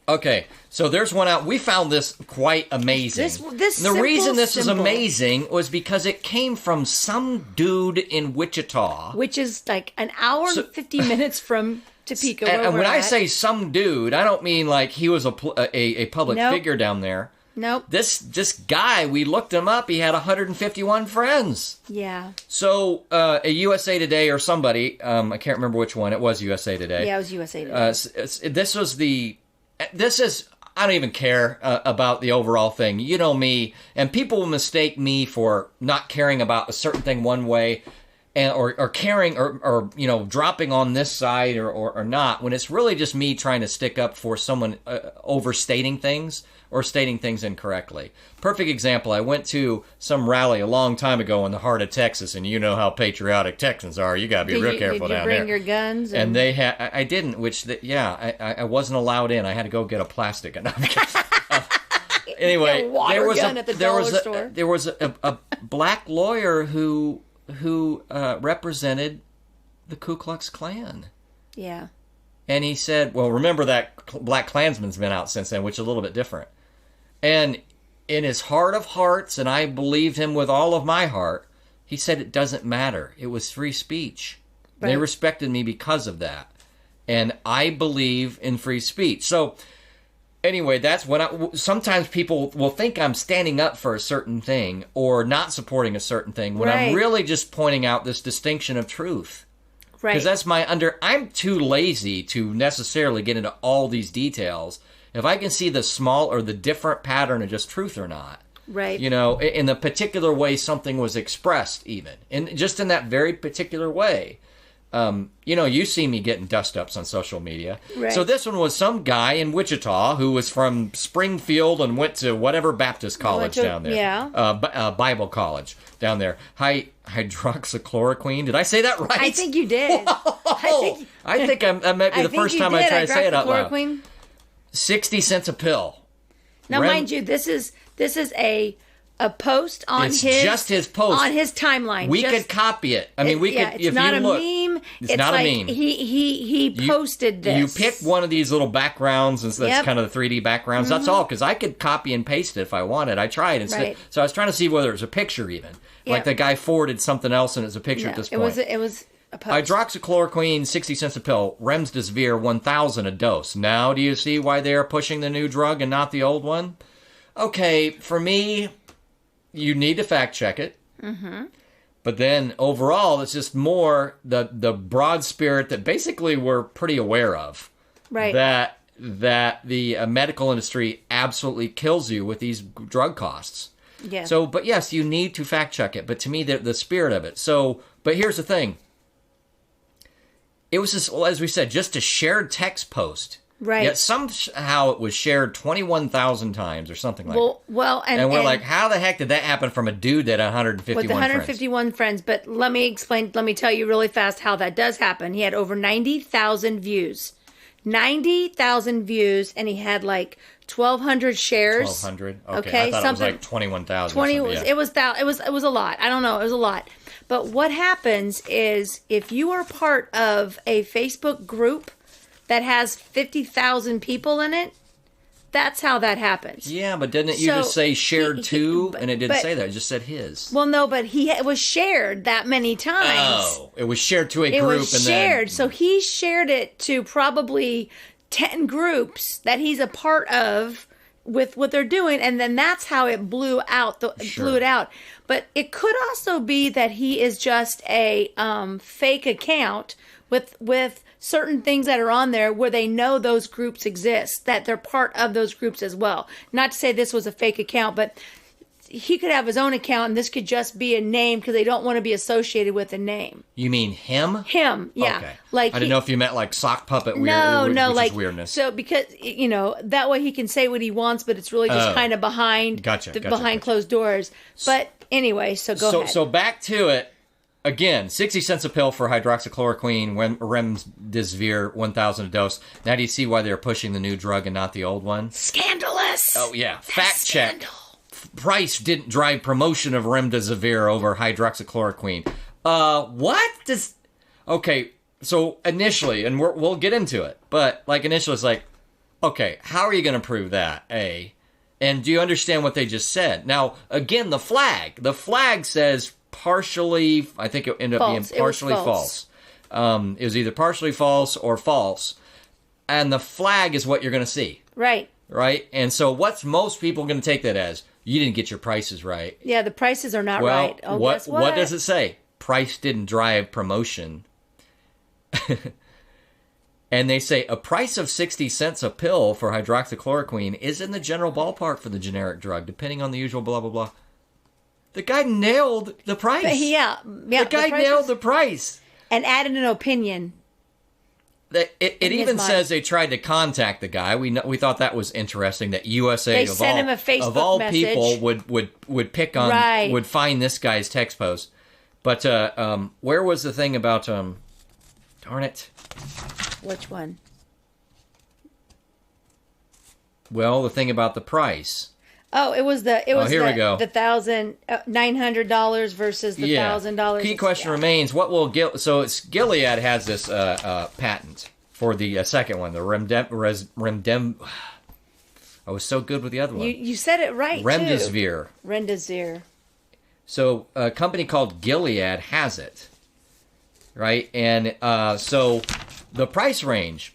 Okay, so there's one out. We found this quite amazing. The reason this is amazing was because it came from some dude in Wichita. Which is like an hour and 50 minutes from Topeka. And when I say some dude, I don't mean like he was a public figure down there. Nope. This guy, we looked him up. He had 151 friends. Yeah. So a USA Today or somebody, I can't remember which one. It was USA Today. Yeah, it was USA Today. I don't even care about the overall thing. You know me, and people will mistake me for not caring about a certain thing one way, or caring or dropping on this side or not, when it's really just me trying to stick up for someone overstating things or stating things incorrectly. Perfect example, I went to some rally a long time ago in the heart of Texas, and you know how patriotic Texans are. You got to be real careful down there. Did you bring your guns? And they had, I didn't, I wasn't allowed in. I had to go get a plastic. Anyway, there was a black lawyer who represented the Ku Klux Klan. Yeah. And he said, well, remember that Black Klansman's been out since then, which is a little bit different. And in his heart of hearts, and I believed him with all of my heart, he said it doesn't matter. It was free speech. Right. They respected me because of that. And I believe in free speech. So anyway, that's when sometimes people will think I'm standing up for a certain thing or not supporting a certain thing when I'm really just pointing out this distinction of truth. Right. Because that's I'm too lazy to necessarily get into all these details. If I can see the small or the different pattern of just truth or not. Right. In the particular way something was expressed even. And just in that very particular way. You see me getting dust-ups on social media. Right. So this one was some guy in Wichita who was from Springfield and went to whatever Baptist college down there. Yeah. Bible college down there. Hydroxychloroquine. Did I say that right? I think you did. I think I might be the first time I tried to say it out loud. 60 cents a pill. Now, mind you, this is a post on just his post on his timeline. We could copy it. I mean, we could. It's not a meme. It's not a meme. He posted this. You pick one of these little backgrounds, and that's kind of the 3D backgrounds. Mm-hmm. That's all, because I could copy and paste it if I wanted. I tried instead. Right. So I was trying to see whether it was a picture even. Like the guy forwarded something else, and it's a picture at this point. It was a post. Hydroxychloroquine, 60 cents a pill. Remdesivir, 1,000 a dose. Now, do you see why they are pushing the new drug and not the old one? Okay, for me, you need to fact check it. Mm-hmm. But then overall, it's just more the broad spirit that basically we're pretty aware of. Right. That the medical industry absolutely kills you with these drug costs. Yeah. So, but yes, you need to fact check it. But to me, the spirit of it. So, but here's the thing. It was just, as we said, just a shared text post. Right. Yet somehow it was shared 21,000 times or something like that. Well, and we're like, how the heck did that happen from a dude that had 151 friends? With 151 friends. But let me tell you really fast how that does happen. He had over 90,000 views. 90,000 views, and he had like 1,200 shares. 1,200? Okay. I thought it was like 21,000. It was a lot. I don't know. It was a lot. But what happens is if you are part of a Facebook group that has 50,000 people in it, that's how that happens. Yeah, but didn't it just say shared to? And it didn't say that. It just said his. Well, no, but it was shared that many times. Oh, it was shared to a group. It was shared. So he shared it to probably 10 groups that he's a part of with what they're doing. And then that's how it blew out. Blew it out. But it could also be that he is just a fake account with certain things that are on there where they know those groups exist, that they're part of those groups as well. Not to say this was a fake account, but he could have his own account, and this could just be a name because they don't want to be associated with a name. You mean him? Him, yeah. Okay. Like I didn't know if you meant like sock puppet weird. No, which like is weirdness. So because that way he can say what he wants, but it's really just kind of behind behind closed doors. But anyway, so go ahead. So back to it. Again, 60 cents a pill for hydroxychloroquine, remdesivir, 1,000 a dose. Now do you see why they're pushing the new drug and not the old one? Scandalous. Oh, yeah. Fact check. Price didn't drive promotion of remdesivir over hydroxychloroquine. What? Okay, so initially, and we'll get into it, but like initially it's like, okay, how are you going to prove that, A? And do you understand what they just said? Now, again, the flag says partially, I think it ended up being partially false. It was either partially false or false. And the flag is what you're going to see. Right. Right? And so what's most people going to take that as? You didn't get your prices right. Yeah, the prices are not well, right. Oh, what does it say? Price didn't drive promotion. And they say a price of 60 cents a pill for hydroxychloroquine is in the general ballpark for the generic drug, depending on the usual blah, blah, blah. The guy nailed the price. Yeah. The guy nailed the price. And added an opinion. It even says they tried to contact the guy. We thought that was interesting that USA of all people would pick on would find this guy's text post. But where was the thing about darn it? Which one? Well, the thing about the price. Oh, it was the we go. The $1,900 versus the $1,000. Key question remains: what will Gilead has this patent for the second one, the Remdem. I was so good with the other one. You said it right. Remdesivir. Remdesivir. So a company called Gilead has it, right? And so the price range.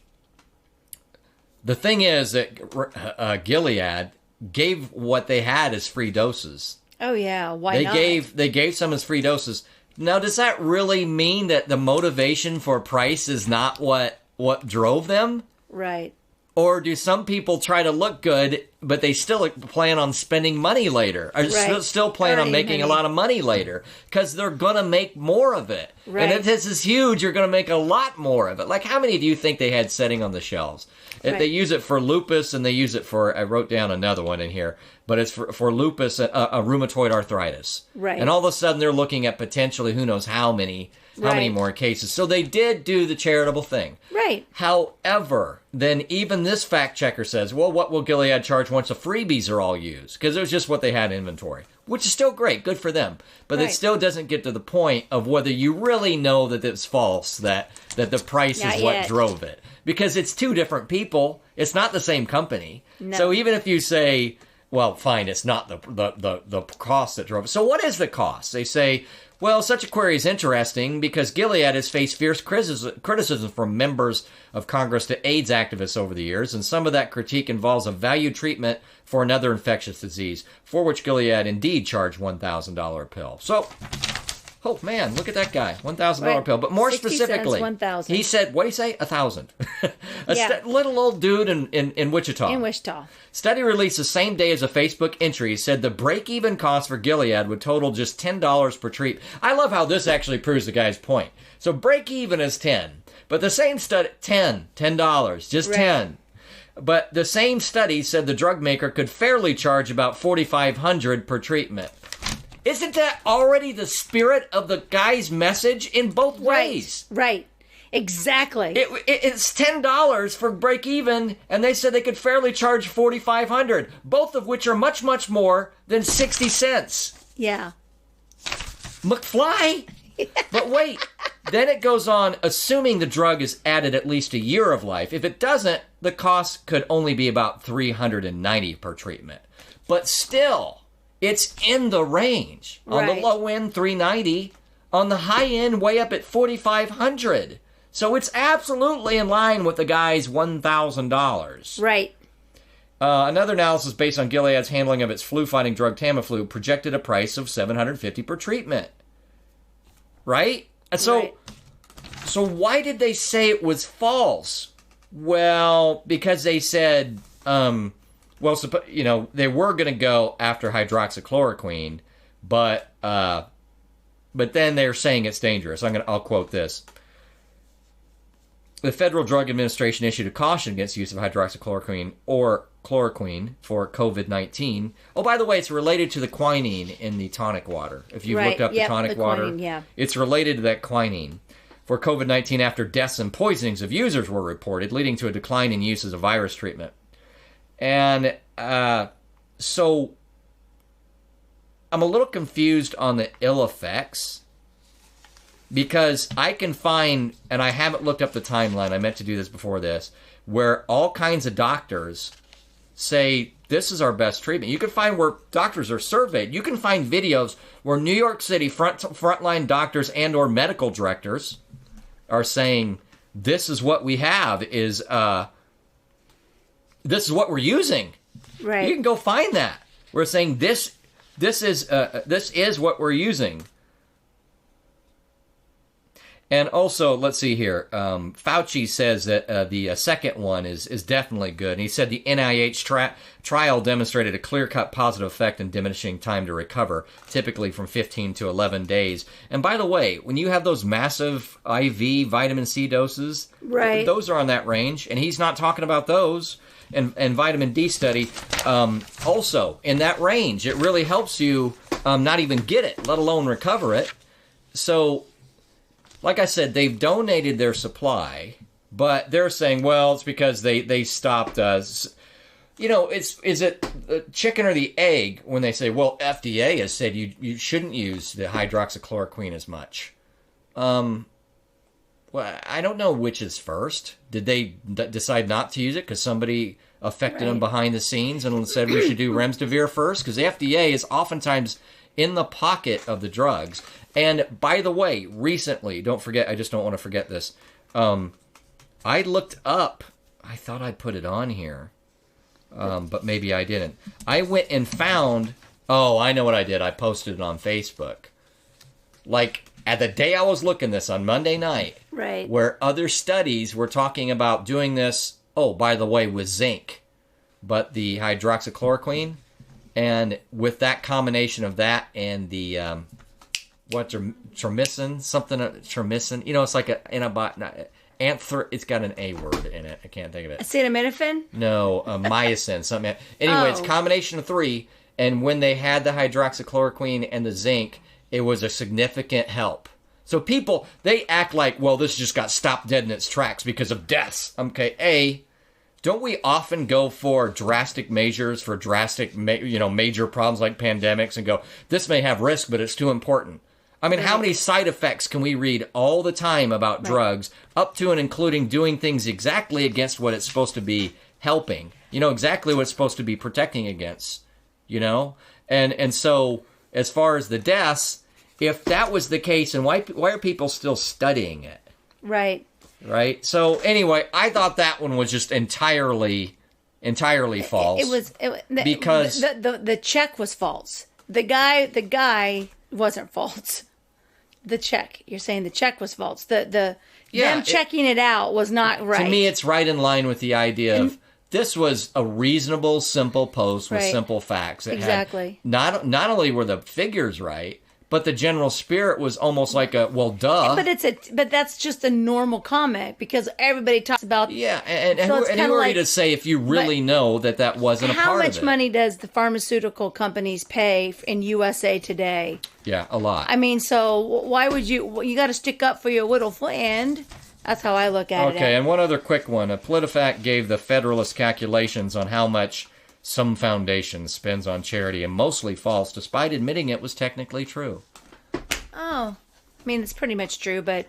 The thing is that Gilead gave what they had as free doses. Oh yeah, why not? They gave some as free doses. Now, does that really mean that the motivation for price is not what drove them? Right. Or do some people try to look good, but they still plan on spending money later? Or still plan on making a lot of money later? Because they're going to make more of it. Right. And if this is huge, you're going to make a lot more of it. Like, how many do you think they had sitting on the shelves? Right. They use it for lupus, and they use it for, I wrote down another one in here, but it's for lupus, rheumatoid arthritis. Right. And all of a sudden, they're looking at potentially who knows how many more cases. So they did do the charitable thing. Right. However, then even this fact checker says, well, what will Gilead charge once the freebies are all used? Because it was just what they had in inventory, which is still great. Good for them. But it still doesn't get to the point of whether you really know that it's false, that the price is what drove it. Because it's two different people. It's not the same company. No. So even if you say, well, fine, it's not the cost that drove it. So what is the cost? They say, well, such a query is interesting because Gilead has faced fierce criticism from members of Congress to AIDS activists over the years, and some of that critique involves a valued treatment for another infectious disease, for which Gilead indeed charged $1,000 a pill. So, oh man, look at that guy, $1,000 pill. But more specifically, he said, what did he say? 1,000. Little old dude in Wichita. In Wichita. Study released the same day as a Facebook entry said the break-even cost for Gilead would total just $10 per treatment. I love how this actually proves the guy's point. So break-even is 10, but the same study, $10, just 10. But the same study said the drug maker could fairly charge about $4,500 per treatment. Isn't that already the spirit of the guy's message in both ways? Right. Exactly. It's $10 for break even, and they said they could fairly charge $4,500, both of which are much, much more than 60 cents. Yeah. McFly. But wait, then it goes on, assuming the drug is added at least a year of life. If it doesn't, the cost could only be about $390 per treatment. But still, it's in the range. On the low end, $390. On the high end, way up at $4,500. So it's absolutely in line with the guy's $1,000. Right. Another analysis based on Gilead's handling of its flu-fighting drug Tamiflu projected a price of $750 per treatment. Right? And so why did they say it was false? Well, because they said, Well, they were going to go after hydroxychloroquine, but then they're saying it's dangerous. I'll quote this. The Federal Drug Administration issued a caution against the use of hydroxychloroquine or chloroquine for COVID-19. Oh, by the way, it's related to the quinine in the tonic water. If you've looked up the tonic water, quinine, it's related to that quinine for COVID-19 after deaths and poisonings of users were reported, leading to a decline in use as a virus treatment. And so I'm a little confused on the ill effects, because I can find, and I haven't looked up the timeline, I meant to do this before this, where all kinds of doctors say this is our best treatment. You can find where doctors are surveyed. You can find videos where New York City frontline doctors and or medical directors are saying this is what we have, this is what we're using. Right. You can go find that. We're saying this is what we're using. And also, let's see here. Fauci says that the second one is definitely good. And he said the NIH trial demonstrated a clear-cut positive effect in diminishing time to recover, typically from 15 to 11 days. And by the way, when you have those massive IV vitamin C doses, right, those are on that range. And he's not talking about those. And vitamin D study, also in that range. It really helps you not even get it, let alone recover it. So, like I said, they've donated their supply, but they're saying, well, it's because they stopped us. Is it the chicken or the egg when they say, well, FDA has said you shouldn't use the hydroxychloroquine as much. Well, I don't know which is first. Did they decide not to use it because somebody affected them behind the scenes and said we should do remdesivir first? Because the FDA is oftentimes in the pocket of the drugs. And by the way, recently, don't forget, I just don't want to forget this. I looked up, I thought I put it on here, but maybe I didn't. I went and found, I know what I did. I posted it on Facebook. Like, at the day I was looking this on Monday night, right, where other studies were talking about doing this, by the way, with zinc, but the hydroxychloroquine, and with that combination of that and the... termicin, termicin. It's like an antibiotic. It's got an A word in it. I can't think of it. Acetaminophen? No, mycin. Something. Anyway, it's a combination of three. And when they had the hydroxychloroquine and the zinc, it was a significant help. So people, they act like, well, this just got stopped dead in its tracks because of deaths. Okay, don't we often go for drastic measures for drastic, major problems like pandemics and go, this may have risk, but it's too important. I mean, how many side effects can we read all the time about drugs, up to and including doing things exactly against what it's supposed to be helping? Exactly what it's supposed to be protecting against, And so, as far as the deaths, if that was the case, and why are people still studying it? Right. Right? So, anyway, I thought that one was just entirely false. It was because the check was false. The guy wasn't false. The check. You're saying the check was false. Them checking it out was not right. To me, it's right in line with the idea of this was a reasonable, simple post with simple facts. It exactly. Had not only were the figures right, but the general spirit was almost like a, well, duh. But that's just a normal comment because everybody talks about. Yeah, and who are you to say if you really know that wasn't a part of it? How much money does the pharmaceutical companies pay in USA Today? Yeah, a lot. I mean, so why would you got to stick up for your little friend? That's how I look at it. Okay, and one other quick one. PolitiFact gave the Federalist calculations on how much some foundation spends on charity, and mostly false, despite admitting it was technically true. Oh, I mean, it's pretty much true, but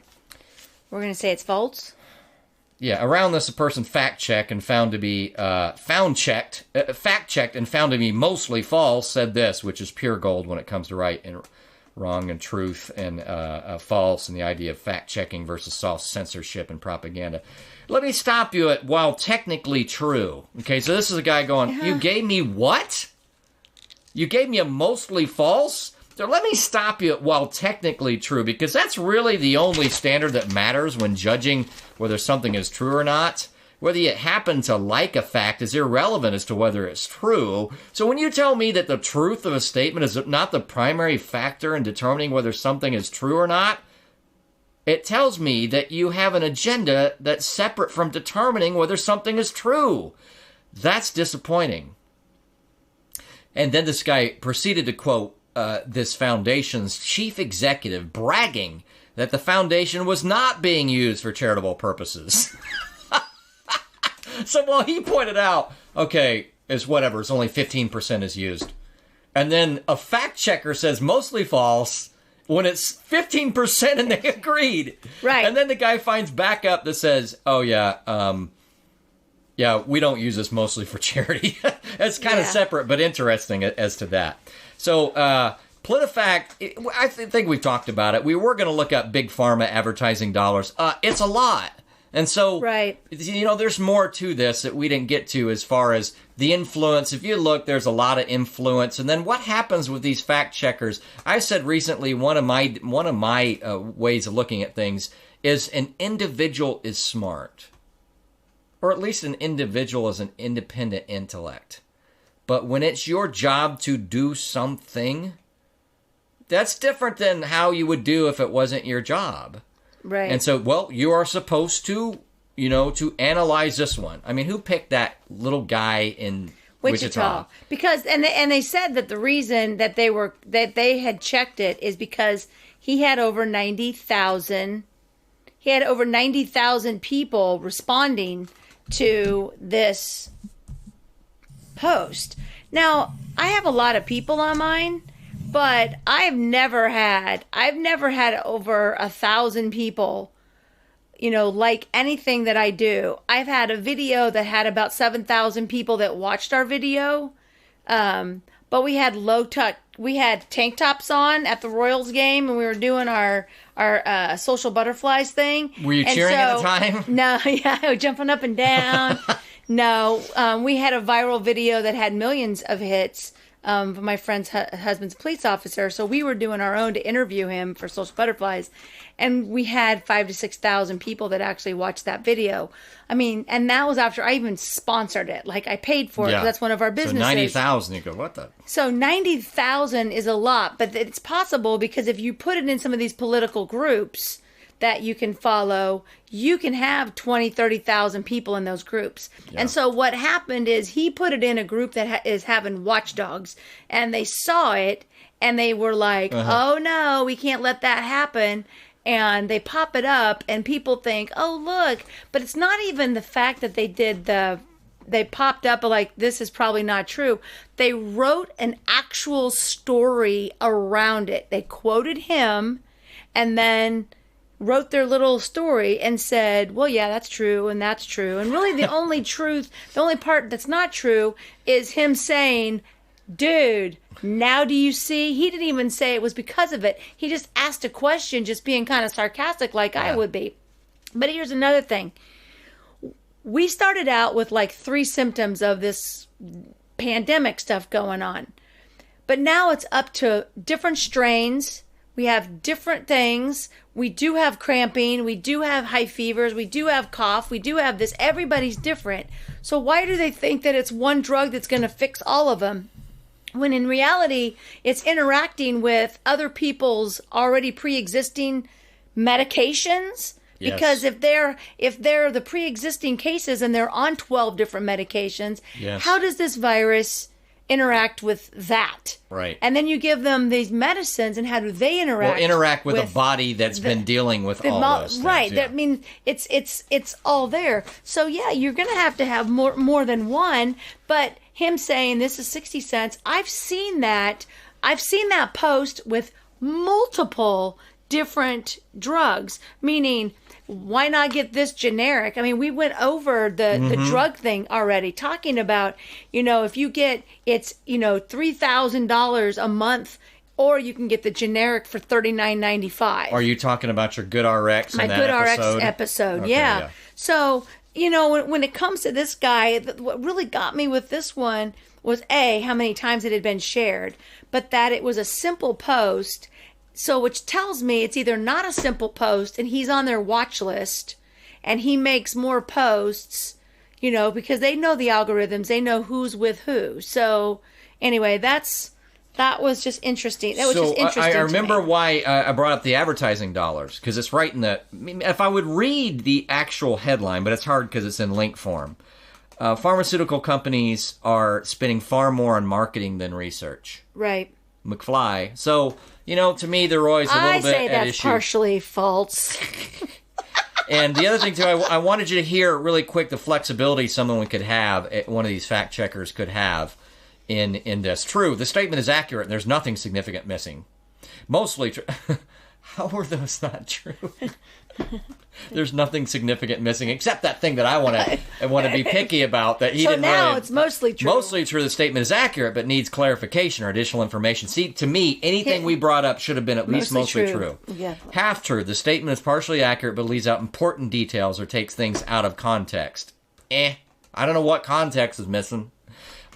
we're going to say it's false? Yeah, around this, a person fact-checked and found to be fact-checked and found to be mostly false, said this, which is pure gold when it comes to right and wrong and truth and false, and the idea of fact-checking versus false censorship and propaganda. Let me stop you at while technically true. Okay, so this is a guy going, You gave me what? You gave me a mostly false? So let me stop you at while technically true, because that's really the only standard that matters when judging whether something is true or not. whether you happen to like a fact is irrelevant as to whether it's true. So when you tell me that the truth of a statement is not the primary factor in determining whether something is true or not, it tells me that you have an agenda that's separate from determining whether something is true. That's disappointing. And then this guy proceeded to quote this foundation's chief executive bragging that the foundation was not being used for charitable purposes. So while he pointed out, okay, it's whatever, it's only 15% is used. And then a fact checker says mostly false when it's 15% and they agreed. Right. And then the guy finds backup that says, oh yeah, we don't use this mostly for charity. It's kind of separate, but interesting as to that. So, PolitiFact, I think we've talked about it. We were going to look up big pharma advertising dollars. It's a lot. And so, there's more to this that we didn't get to as far as the influence. If you look, there's a lot of influence. And then what happens with these fact checkers? I said recently, one of my ways of looking at things is an individual is smart. Or at least an individual is an independent intellect. But when it's your job to do something, that's different than how you would do if it wasn't your job. Right. And so, you are supposed to, to analyze this one. I mean, who picked that little guy in Wichita? Because, and they said that the reason that they had checked it is because he had over 90,000 people responding to this post. Now, I have a lot of people on mine, but I've never had over 1,000 people, like anything that I do. I've had a video that had about 7,000 people that watched our video. But we had we had tank tops on at the Royals game, and we were doing our social butterflies thing. Were you cheering at the time? No, yeah, jumping up and down. No, we had a viral video that had millions of hits. My friend's husband's a police officer, so we were doing our own to interview him for Social Butterflies, and we had 5,000 to 6,000 people that actually watched that video. I mean, and that was after I even sponsored it. Like, I paid for it. That's one of our businesses. So 90,000, you go, what the? So 90,000 is a lot, but it's possible because if you put it in some of these political groups that you can follow, you can have 20, 30,000 people in those groups. Yeah. And so what happened is he put it in a group that is having watchdogs, and they saw it, and they were like, oh no, we can't let that happen. And they pop it up, and people think, oh, look. But it's not even the fact that they popped up like, this is probably not true. They wrote an actual story around it. They quoted him, and then wrote their little story and said, well, yeah, that's true, and that's true. And really the only part that's not true is him saying, dude, now do you see? He didn't even say it was because of it. He just asked a question, just being kind of sarcastic like I would be. But here's another thing. We started out with like 3 symptoms of this pandemic stuff going on. But now it's up to different strains. We have different things. We do have cramping. We do have high fevers. We do have cough. We do have this. Everybody's different. So why do they think that it's one drug that's going to fix all of them? When in reality, it's interacting with other people's already pre-existing medications. Yes. Because if they're the pre-existing cases and they're on 12 different medications, how does this virus interact with that? Right. And then you give them these medicines, and how do they interact? Well, interact with a body that's been dealing with all those things. Right. Yeah. I mean, it's all there. So yeah, you're going to have more than one. But him saying this is 60 cents, I've seen that post with multiple different drugs, meaning, why not get this generic? I mean, we went over the drug thing already, talking about, if you get, it's, $3,000 a month, or you can get the generic for $39.95. Are you talking about your Good RX? My Good RX episode, okay, yeah. So, when it comes to this guy, what really got me with this one was how many times it had been shared, but that it was a simple post. So, which tells me it's either not a simple post and he's on their watch list and he makes more posts because they know the algorithms, they know who's with who. So anyway, that was just interesting. That was just interesting. I remember why I brought up the advertising dollars, because it's right in the. If I would read the actual headline, but it's hard because it's in link form. Pharmaceutical companies are spending far more on marketing than research. Right. McFly. So, to me, they're always a little bit at issue. I say that's partially false. And the other thing, too, I wanted you to hear really quick the flexibility someone could have, one of these fact checkers could have in this. True, the statement is accurate. There's nothing significant missing. Mostly true. How are those not true? There's nothing significant missing except that thing that I want to be picky about that he didn't really. So now it's mostly true. Mostly true. The statement is accurate, but needs clarification or additional information. See, to me, anything we brought up should have been at least mostly true. Yeah. Half true. The statement is partially accurate, but leaves out important details or takes things out of context. I don't know what context is missing.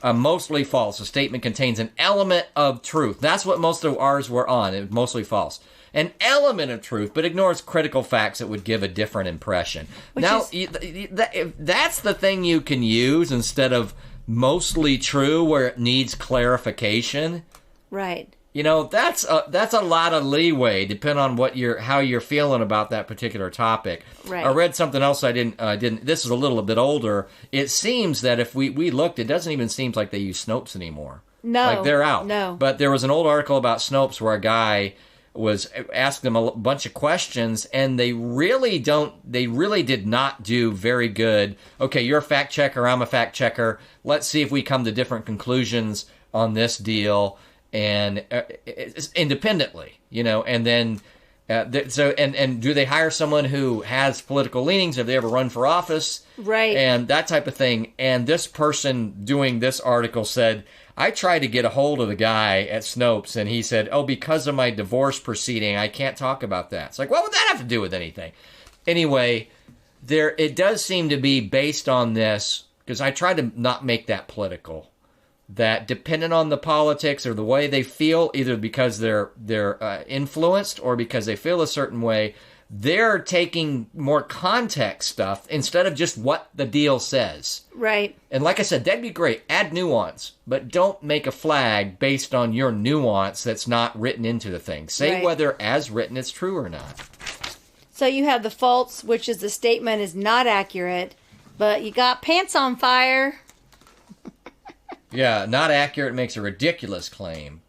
Mostly false. The statement contains an element of truth. That's what most of ours were on. It was mostly false. An element of truth, but ignores critical facts that would give a different impression. That's the thing you can use instead of mostly true where it needs clarification. Right. That's a lot of leeway, depending on how you're feeling about that particular topic. Right. I read something else I didn't. This is a little bit older. It seems that if we looked, it doesn't even seem like they use Snopes anymore. No. Like they're out. No. But there was an old article about Snopes where a guy was asking them a bunch of questions, and they really did not do very good. Okay, you're a fact checker, I'm a fact checker. Let's see if we come to different conclusions on this deal. And independently, and then and do they hire someone who has political leanings? Have they ever run for office? Right. And that type of thing. And this person doing this article said, I tried to get a hold of the guy at Snopes, and he said, because of my divorce proceeding, I can't talk about that. It's like, what would that have to do with anything? Anyway, it does seem to be based on this, because I tried to not make that political. That depending on the politics or the way they feel, either because they're influenced or because they feel a certain way, they're taking more context stuff instead of just what the deal says. Right. And like I said, that'd be great. Add nuance, but don't make a flag based on your nuance that's not written into the thing. Say whether as written it's true or not. So you have the false, which is the statement is not accurate, but you got pants on fire. Yeah, not accurate makes a ridiculous claim.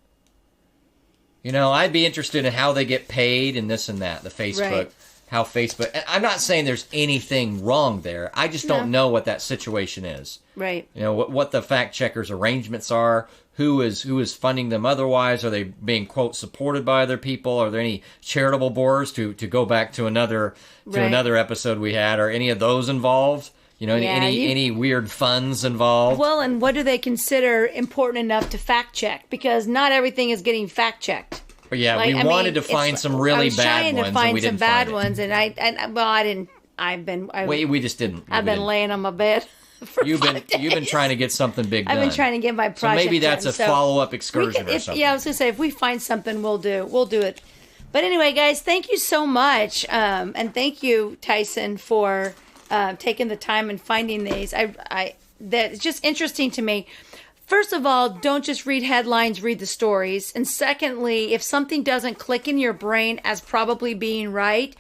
I'd be interested in how they get paid and this and that, the Facebook, right. How Facebook... And I'm not saying there's anything wrong there. I just don't know what that situation is. Right. What the fact checkers' arrangements are, who is funding them otherwise. Are they being, quote, supported by other people? Are there any charitable boards to go back to another episode we had? Are any of those involved? Any weird funds involved? Well, and what do they consider important enough to fact check? Because not everything is getting fact checked. Yeah, we wanted to find some really bad ones, and we didn't find it. I didn't. We just didn't. I've been laying on my bed. You've been trying to get something big done. I've been trying to get my project done. So maybe that's a follow-up excursion or something. Yeah, I was going to say, if we find something, we'll do it. But anyway, guys, thank you so much. And thank you, Tyson, for taking the time and finding these. That's just interesting to me. First of all, don't just read headlines, read the stories. And secondly, if something doesn't click in your brain as probably being right,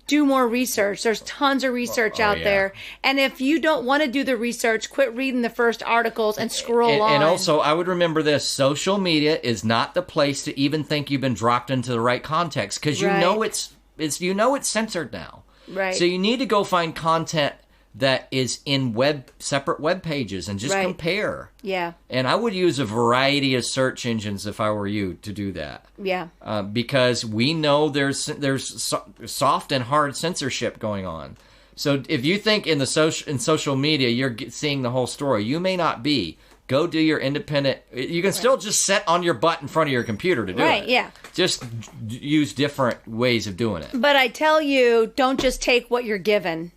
do more research. There's tons of research out there. And if you don't want to do the research, quit reading the first articles and scroll on. And also, I would remember this. Social media is not the place to even think you've been dropped into the right context, because it's censored now. Right. So you need to go find content that is in separate web pages and just compare. Yeah. And I would use a variety of search engines if I were you to do that. Yeah. Because we know there's soft and hard censorship going on. So if you think in social media you're seeing the whole story, you may not be. Go do your independent. You can still just sit on your butt in front of your computer to do it. Right, yeah. Just use different ways of doing it. But I tell you, don't just take what you're given.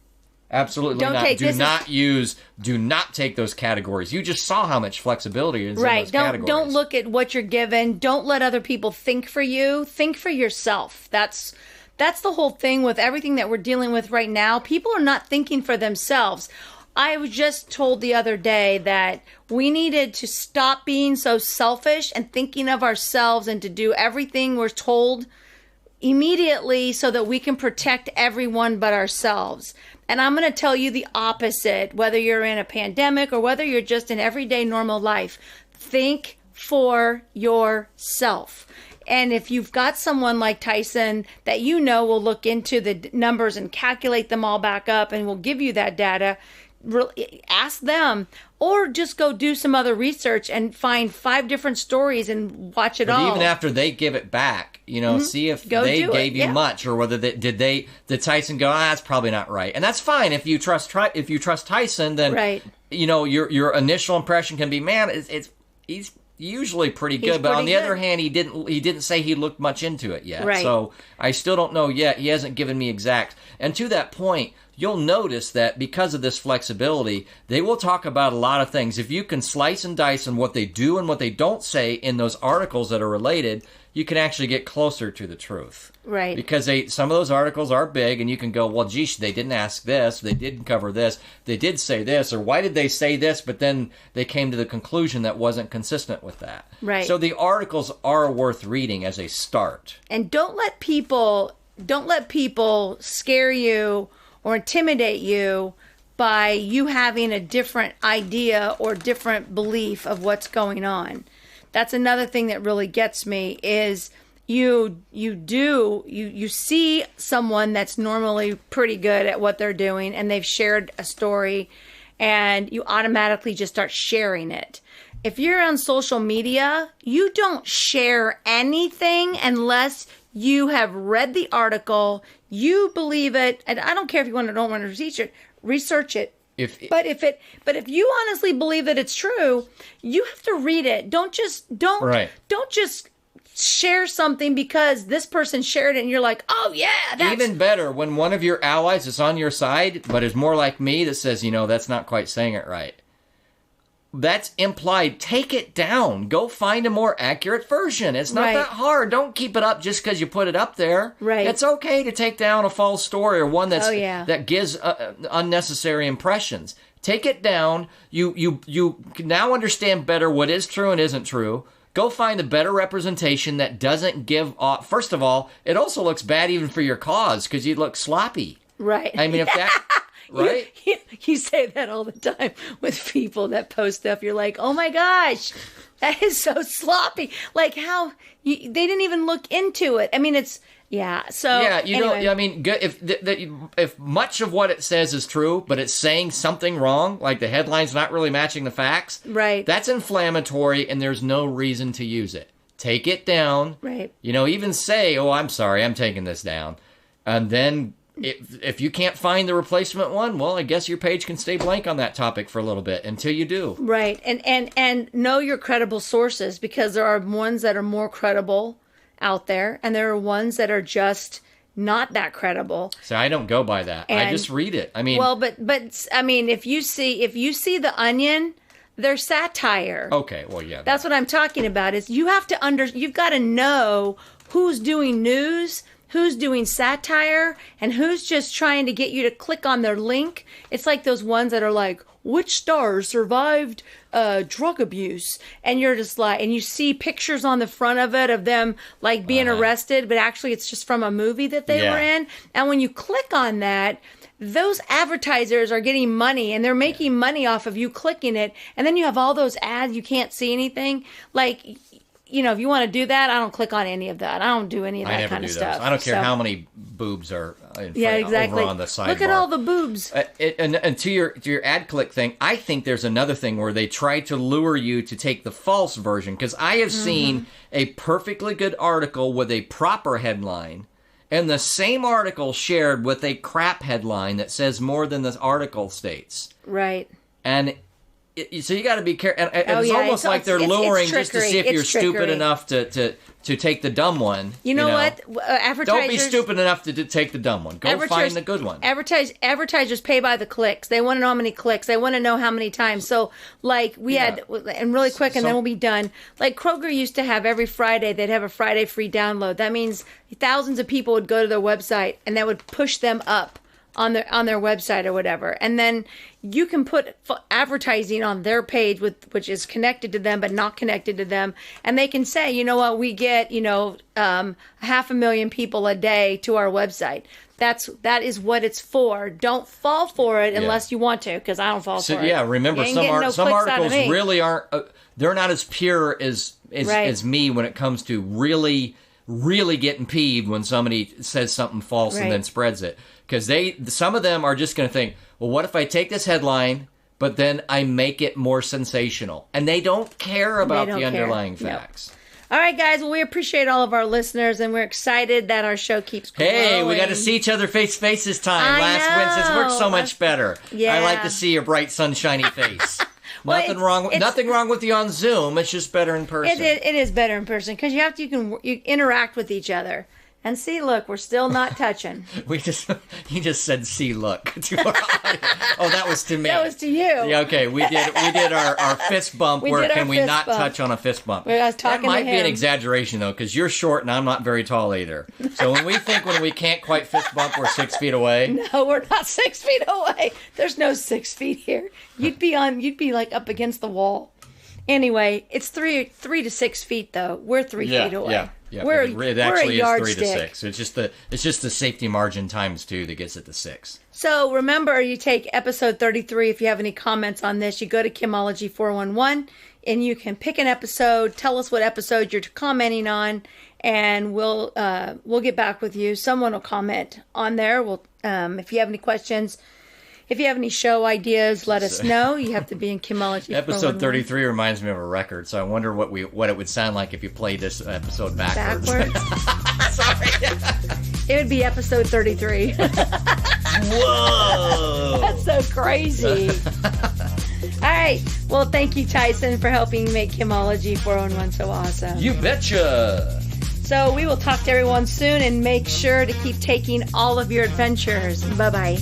Absolutely not. Do not take those categories. You just saw how much flexibility is in those categories. Don't look at what you're given. Don't let other people think for you. Think for yourself. That's the whole thing with everything that we're dealing with right now. People are not thinking for themselves. I was just told the other day that we needed to stop being so selfish and thinking of ourselves and to do everything we're told immediately so that we can protect everyone but ourselves. And I'm going to tell you the opposite, whether you're in a pandemic or whether you're just in everyday normal life. Think for yourself. And if you've got someone like Tyson that you know will look into the numbers and calculate them all back up and will give you that data, ask them, or just go do some other research and find 5 different stories and watch it all. Even after they give it back, see if they gave you much, or whether did Tyson go, that's probably not right. And that's fine if you trust Tyson, then right. Your initial impression can be, man, he's usually pretty good, but on the other hand, he didn't say he looked much into it yet. Right. So I still don't know yet. He hasn't given me exact. And to that point, you'll notice that because of this flexibility, they will talk about a lot of things. If you can slice and dice on what they do and what they don't say in those articles that are related, you can actually get closer to the truth. Right. Because some of those articles are big, and you can go, well, geez, they didn't ask this, they didn't cover this, they did say this, or why did they say this, but then they came to the conclusion that wasn't consistent with that. Right. So the articles are worth reading as a start. And don't let people scare you or intimidate you by you having a different idea or different belief of what's going on. That's another thing that really gets me is you see someone that's normally pretty good at what they're doing and they've shared a story and you automatically just start sharing it. If you're on social media, you don't share anything unless you have read the article, you believe it, and I don't care if you don't want to research it. But if you honestly believe that it's true, you have to read it. Don't just share something because this person shared it and you're like, oh yeah, that's even better when one of your allies is on your side, but is more like me that says, that's not quite saying it right. That's implied. Take it down. Go find a more accurate version. It's not that hard. Don't keep it up just because you put it up there. Right. It's okay to take down a false story or one that gives unnecessary impressions. Take it down. You now understand better what is true and isn't true. Go find a better representation that doesn't give off. First of all, it also looks bad even for your cause because you look sloppy. Right. I mean, if that... Right? You say that all the time with people that post stuff. You're like, oh my gosh, that is so sloppy. Like they didn't even look into it. I mean, it's, yeah. So, yeah, anyway. I mean, if much of what it says is true, but it's saying something wrong, like the headline's not really matching the facts, right? That's inflammatory and there's no reason to use it. Take it down. Right. Even say, oh, I'm sorry, I'm taking this down. And then if you can't find the replacement one, well, I guess your page can stay blank on that topic for a little bit until you do. Right. And know your credible sources, because there are ones that are more credible out there and there are ones that are just not that credible. So I don't go by that. I just read it. I mean, well, but I mean, if you see The Onion, they're satire. Okay, well, yeah. That's what I'm talking about. Is you've got to know who's doing news, who's doing satire, and who's just trying to get you to click on their link. It's like those ones that are like, which star survived drug abuse? And you're just like, and you see pictures on the front of it of them like being arrested, but actually it's just from a movie that they were in. And when you click on that, those advertisers are getting money and they're making money off of you clicking it. And then you have all those ads, you can't see anything. Like, if you want to do that, I don't click on any of that. I don't do any of that kind of stuff. I don't care how many boobs are exactly. over on the sidebar. Look at all the boobs. And to your ad click thing, I think there's another thing where they try to lure you to take the false version. Because I have seen a perfectly good article with a proper headline, and the same article shared with a crap headline that says more than the article states. Right. And so you got to be careful. And it's almost like they're luring just to see if you're stupid enough to take the dumb one. You know what? Advertisers, don't be stupid enough to take the dumb one. Go find the good one. Advertisers pay by the clicks. They want to know how many clicks. They want to know how many times. So, like, we had, and really quick, and then we'll be done. Like, Kroger used to have every Friday, they'd have a Friday free download. That means thousands of people would go to their website, and that would push them up on their website or whatever, and then you can put advertising on their page which is connected to them but not connected to them, and they can say, you know what, we get 500,000 people a day to our website. That is what it's for. Don't fall for it unless you want to, because I don't fall for it. Yeah, remember some articles really aren't. They're not as pure as me when it comes to really getting peeved when somebody says something false and then spreads it. Because some of them are just going to think, well, what if I take this headline, but then I make it more sensational? And they don't care about the underlying facts. Nope. All right, guys. Well, we appreciate all of our listeners, and we're excited that our show keeps growing. Hey, we got to see each other face to face this time. Last Wednesday's worked so much better. Yeah. I like to see your bright, sunshiny face. Nothing wrong with you on Zoom. It's just better in person. It is better in person because you interact with each other. And see, look, we're still not touching. He just said, "See, look." Oh, that was to me. That was to you. Yeah, okay, we did our fist bump. Can we not touch on a fist bump? I was talking that might to be him. an exaggeration though, because you're short and I'm not very tall either. So when we can't quite fist bump, we're 6 feet away. No, we're not 6 feet away. There's no 6 feet here. You'd be like up against the wall. Anyway, it's 3 to 6 feet though. We're 3 feet away. Yeah. It actually is 3 to 6. So it's just the safety margin times 2 that gets it to 6. So remember, you take episode 33. If you have any comments on this, you go to Kimology 411 and you can pick an episode. Tell us what episode you're commenting on, and we'll get back with you. Someone will comment on there. If you have any questions. If you have any show ideas, let us know. You have to be in Kimology. Episode 33 reminds me of a record, so I wonder what it would sound like if you played this episode backwards. Sorry. It would be episode 33. Whoa! That's so crazy. All right. Well, thank you, Tyson, for helping make Kimology 411 so awesome. You betcha. So we will talk to everyone soon, and make sure to keep taking all of your adventures. Bye-bye.